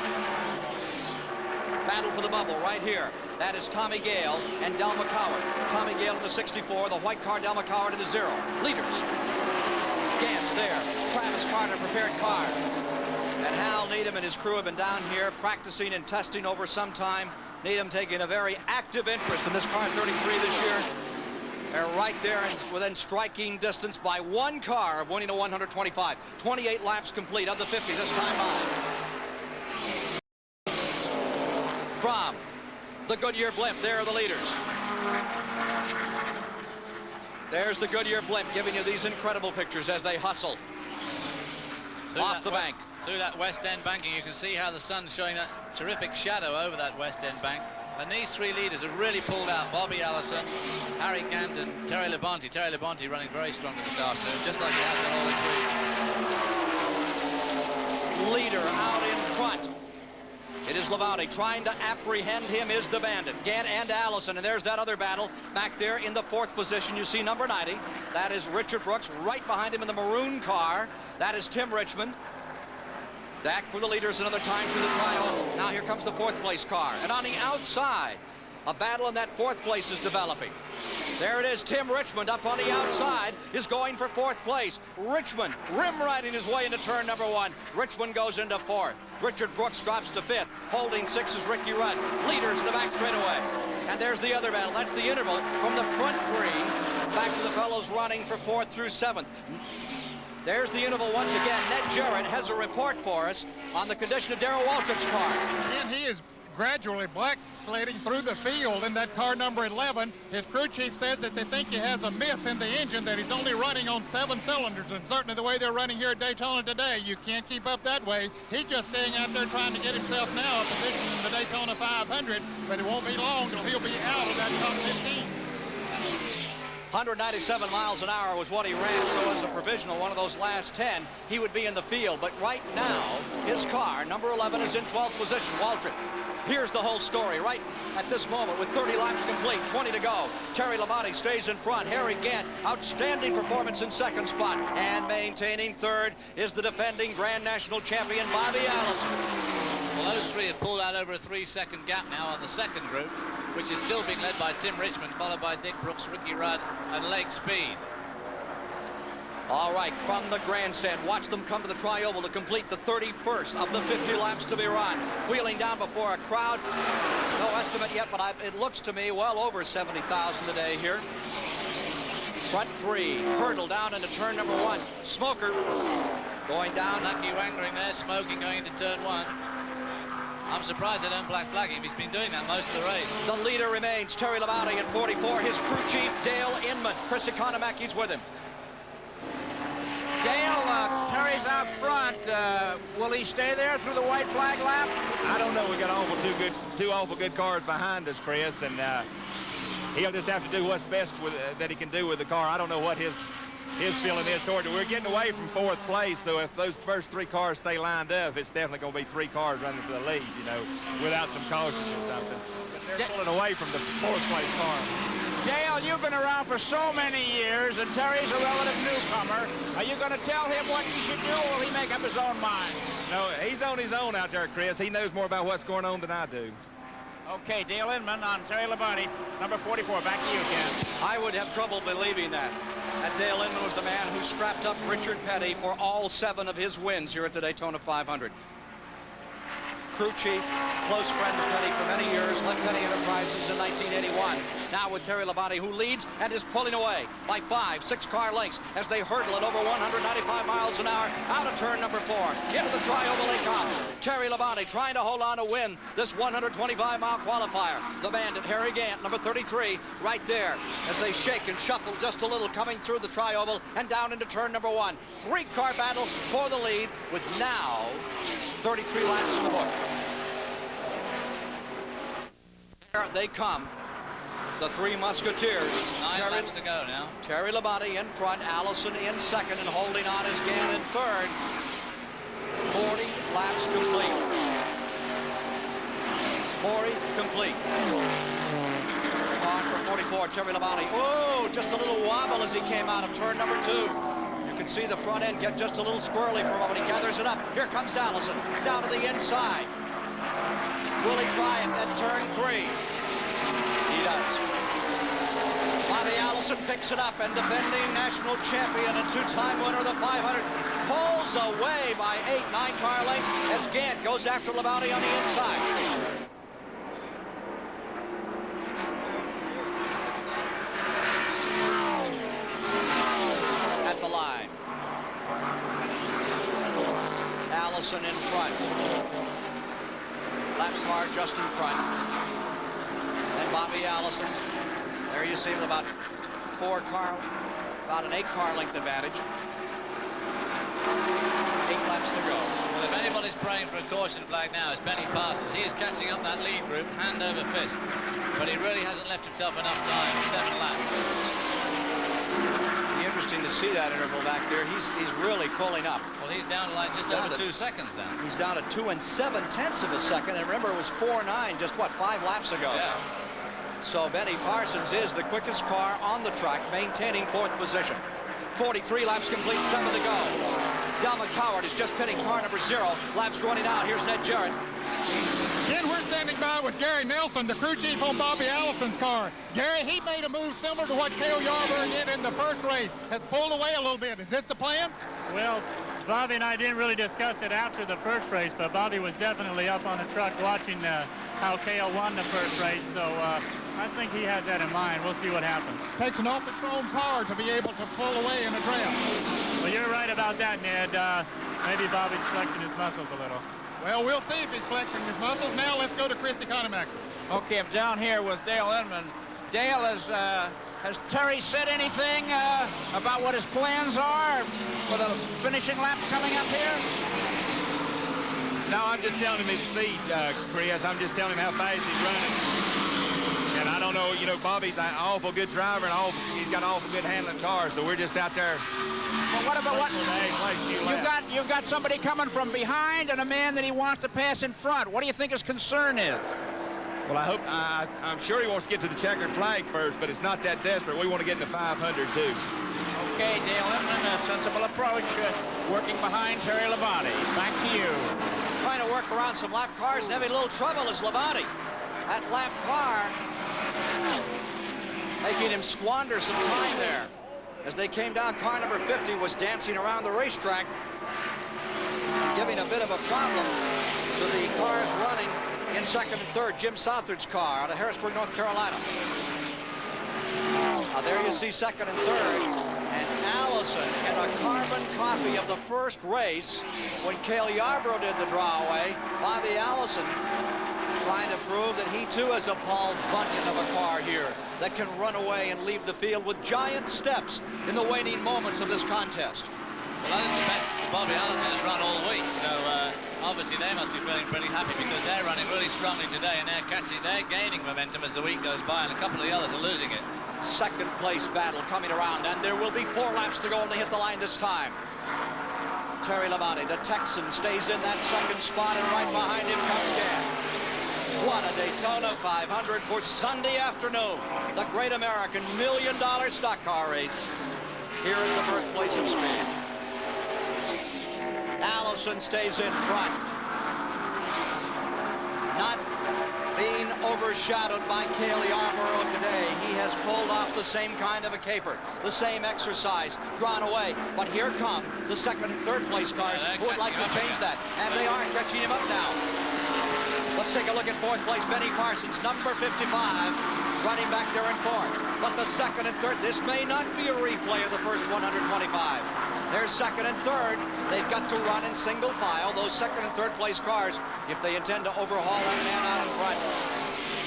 Battle for the bubble right here. That is Tommy Gale and Del McCoward. Tommy Gale in the 64, the white car, Del McCoward in the 0. Leaders. Gantz there. Travis Carter, prepared car. And Hal Needham and his crew have been down here practicing and testing over some time. Needham taking a very active interest in this car 33 this year. They're right there and within striking distance by 1 car of winning a 125. 28 laps complete of the 50 this time by. From the Goodyear blimp, there are the leaders. There's the Goodyear blimp giving you these incredible pictures as they hustle off the bank. Through that west end banking, you can see how the sun's showing that terrific shadow over that west end bank. And these 3 leaders have really pulled out. Bobby Allison, Harry Gant, and Terry Labonte. Terry Labonte running very strongly this afternoon, just like he has done all this week. Leader out in front. It is Labonte. Trying to apprehend him is the Bandit. Gant and Allison, and there's that other battle back there in the 4th position. You see number 90. That is Richard Brooks right behind him in the maroon car. That is Tim Richmond. Back for the leaders another time through the tri-oval. Now here comes the 4th place car. And on the outside, a battle in that 4th place is developing. There it is. Tim Richmond up on the outside is going for 4th place. Richmond rim riding his way into turn number 1. Richmond goes into 4th. Richard Brooks drops to 5th. Holding 6 is Ricky Rudd. Leaders in the back straightaway. And there's the other battle. That's the interval from the front green back to the fellows running for 4th through 7th. There's the interval once again. Ned Jarrett has a report for us on the condition of Darrell Waltrip's car. And he is gradually black sledding through the field in that car number 11. His crew chief says that they think he has a miss in the engine, that he's only running on 7 cylinders, and certainly the way they're running here at Daytona today, you can't keep up that way. He's just staying out there trying to get himself now a position in the Daytona 500, but it won't be long till he'll be out of that top 15. 197 miles an hour was what he ran, so as a provisional, one of those last 10, he would be in the field. But right now, his car, number 11, is in 12th position. Waltrip. Here's the whole story right at this moment with 30 laps complete, 20 to go. Terry Labonte stays in front. Harry Gant, outstanding performance in second spot. And maintaining third is the defending Grand National champion, Bobby Allison. Well, those three have pulled out over a 3-second gap now on the second group, which is still being led by Tim Richmond, followed by Dick Brooks, Ricky Rudd, and Lake Speed. All right, from the grandstand, watch them come to the tri-oval to complete the 31st of the 50 laps to be run. Wheeling down before a crowd, no estimate yet, but it looks to me well over 70,000 today here. Front three, hurdle down into turn number 1. Smoker going down. Lucky wangling there, Smoking going into turn 1. I'm surprised they don't black flag him. He's been doing that most of the race. The leader remains Terry Labonte at 44. His crew chief, Dale Inman. Chris Economiki's with him. Dale, Terry's out front. Will he stay there through the white flag lap? I don't know. We got two awful good cars behind us, Chris, and he'll just have to do what's best that he can do with the car. I don't know what his feeling is toward it. We're getting away from 4th place, so if those first 3 cars stay lined up, it's definitely going to be 3 cars running for the lead, you know, without some caution or something. But they're pulling away from the 4th place car. Dale, you've been around for so many years, and Terry's a relative newcomer. Are you going to tell him what he should do, or will he make up his own mind? No, he's on his own out there, Chris. He knows more about what's going on than I do. Okay, Dale Inman on Terry Labonte, number 44. Back to you, Ken. I would have trouble believing that. And Dale Inman was the man who strapped up Richard Petty for all 7 of his wins here at the Daytona 500. Crew chief, close friend of Petty for many years, left Petty Enterprises in 1981. Now with Terry Labonte, who leads and is pulling away by 5-6 car lengths as they hurdle at over 195 miles an hour out of turn number 4. Into the tri-oval they come. Terry Labonte trying to hold on to win this 125-mile qualifier. The bandit, Harry Gant, number 33, right there as they shake and shuffle just a little coming through the tri-oval and down into turn number 1. 3-car battle for the lead with now 33 laps in the book. There they come, the 3 Musketeers. 9 laps to go now. Terry Labonte in front, Allison in second, and holding on is Gann in third. 40 laps complete. 40 complete. On for 44, Terry Labonte. Oh, just a little wobble as he came out of turn number 2. You can see the front end get just a little squirrely for a moment. He gathers it up. Here comes Allison down to the inside. Will he try it at turn 3? He does. Bobby Allison picks it up, and defending national champion and 2-time winner of the 500 pulls away by 8-9 car lengths as Gant goes after Labonte on the inside. At the line. Allison in front. Laps car just in front. And Bobby Allison. There you see him about about an 8-car length advantage. 8 laps to go. Well, if anybody's praying for a caution flag now, it's Benny Parsons. He is catching up that lead group hand over fist. But he really hasn't left himself enough time. 7 laps. Interesting to see that interval back there. He's really pulling up. Well, he's down to like just over 2 seconds now. He's down to 2 7/10 of a second. And remember, it was 4.9 just, what, 5 laps ago? Yeah. So Benny Parsons is the quickest car on the track, maintaining 4th position. 43 laps complete, 7 to go. Del McCoward is just pitting car number 0. Laps running out. Here's Ned Jarrett. Ken, we're standing by with Gary Nelson, the crew chief on Bobby Allison's car. Gary, he made a move similar to what Cale Yarborough did in the first race. Has pulled away a little bit. Is this the plan? Well, Bobby and I didn't really discuss it after the first race, but Bobby was definitely up on the truck watching how Cale won the first race, so I think he has that in mind. We'll see what happens. Takes an awfully strong car to be able to pull away in a draft. Well, you're right about that, Ned. Maybe Bobby's flexing his muscles a little. Well, we'll see if he's flexing his muscles. Now let's go to Chris Economic. Okay, I'm down here with Dale Inman. Dale, has Terry said anything about what his plans are for the finishing lap coming up here? No, I'm just telling him his speed, Chris. I'm just telling him how fast he's running. And I don't know, you know, Bobby's an awful good driver and he's got an awful good handling car, so we're just out there. Well, what about what? You've got somebody coming from behind and a man that he wants to pass in front. What do you think his concern is? Well, I'm sure he wants to get to the checkered flag first, but it's not that desperate. We want to get in the 500 too. Okay, Dale Inman, a sensible approach, working behind Terry Labonte. Back to you. Trying to work around some lap cars and having a little trouble is Labonte. That lap car making him squander some time there. As they came down, car number 50 was dancing around the racetrack, giving a bit of a problem to the cars running in second and third. Jim Southard's car out of Harrisburg, North Carolina. Now there you see second and third. And Allison in a carbon copy of the first race when Cale Yarborough did the draw away. Bobby Allison trying to prove that he too is a Paul Bunyan of a car here that can run away and leave the field with giant steps in the waning moments of this contest. Well, I think the best Bobby Allison has run all week, so obviously they must be feeling pretty happy because they're running really strongly today and they're gaining momentum as the week goes by, and a couple of the others are losing it. Second place battle coming around, and there will be 4 laps to go and they hit the line this time. Terry Labonte, the Texan, stays in that second spot, and right behind him comes Dan. What a Daytona 500 for Sunday afternoon. The great American $1 million stock car race here at the birthplace of speed. Allison stays in front. Not being overshadowed by Cale Yarborough today. He has pulled off the same kind of a caper, the same exercise, drawn away. But here come the second and third place cars who would like to change that. And they are catching him up now. Let's take a look at fourth place. Benny Parsons, number 55, running back there in fourth. But the second and third, this may not be a replay of the first 125. There's second and third. They've got to run in single file, those second and third place cars, if they intend to overhaul that man out in front.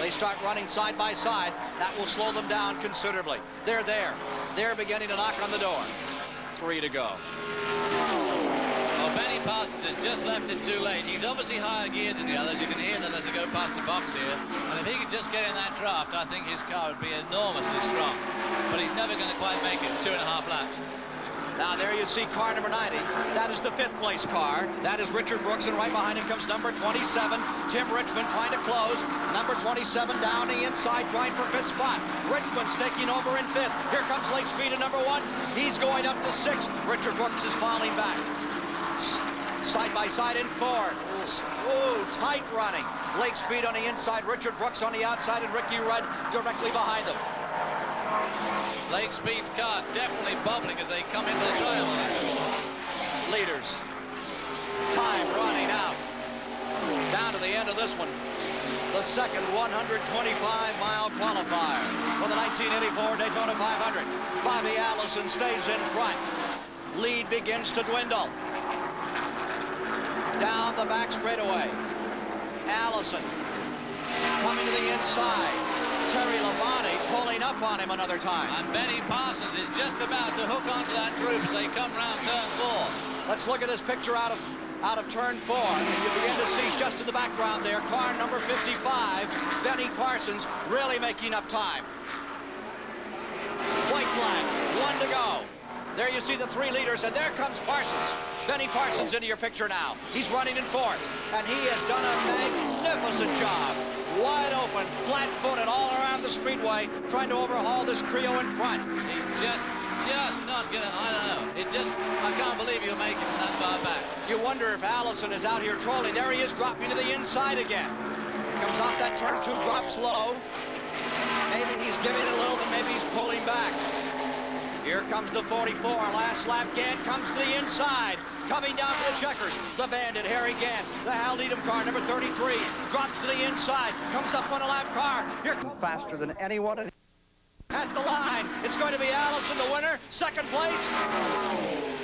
They start running side by side. That will slow them down considerably. They're there. They're beginning to knock on the door. 3 to go. Well, Benny Parsons has just left it too late. He's obviously higher geared than the others. You can hear that as they go past the box here. And if he could just get in that draft, I think his car would be enormously strong. But he's never going to quite make it 2.5 laps. Now there you see car number 90. That is the 5th place car. That is Richard Brooks, and right behind him comes number 27, Tim Richmond, trying to close. Number 27 down the inside, trying for 5th spot. Richmond's taking over in 5th. Here comes Lake Speed in number 1. He's going up to 6th. Richard Brooks is falling back. Side by side in 4th. Oh, tight running. Lake Speed on the inside, Richard Brooks on the outside, and Ricky Rudd directly behind them. Lake Speed's car definitely bubbling as they come into the trial. Leaders. Time running out. Down to the end of this one. The second 125-mile qualifier for the 1984 Daytona 500. Bobby Allison stays in front. Lead begins to dwindle. Down the back straightaway. Allison coming to the inside. Terry Labonte pulling up on him another time. And Benny Parsons is just about to hook onto that group as they come round turn 4. Let's look at this picture out of turn 4. And you begin to see just in the background there, car number 55, Benny Parsons, really making up time. White flag, 1 to go. There you see the 3 leaders, and there comes Parsons. Benny Parsons into your picture now. He's running in 4th, and he has done a magnificent job. Wide open, flat-footed, all around the speedway, trying to overhaul this trio in front. He's just not gonna, I don't know. I can't believe he'll make it from that far back. You wonder if Allison is out here trolling. There he is, dropping to the inside again. Comes off that turn 2, drops low. Maybe he's giving it a little, but maybe he's pulling back. Here comes the 44, last lap. Gant comes to the inside, coming down to the checkers. The Bandit, Harry Gant, the Hal Needham car, number 33, drops to the inside, comes up on a lap car. Here comes faster than anyone at the line. It's going to be Allison, the winner, second place.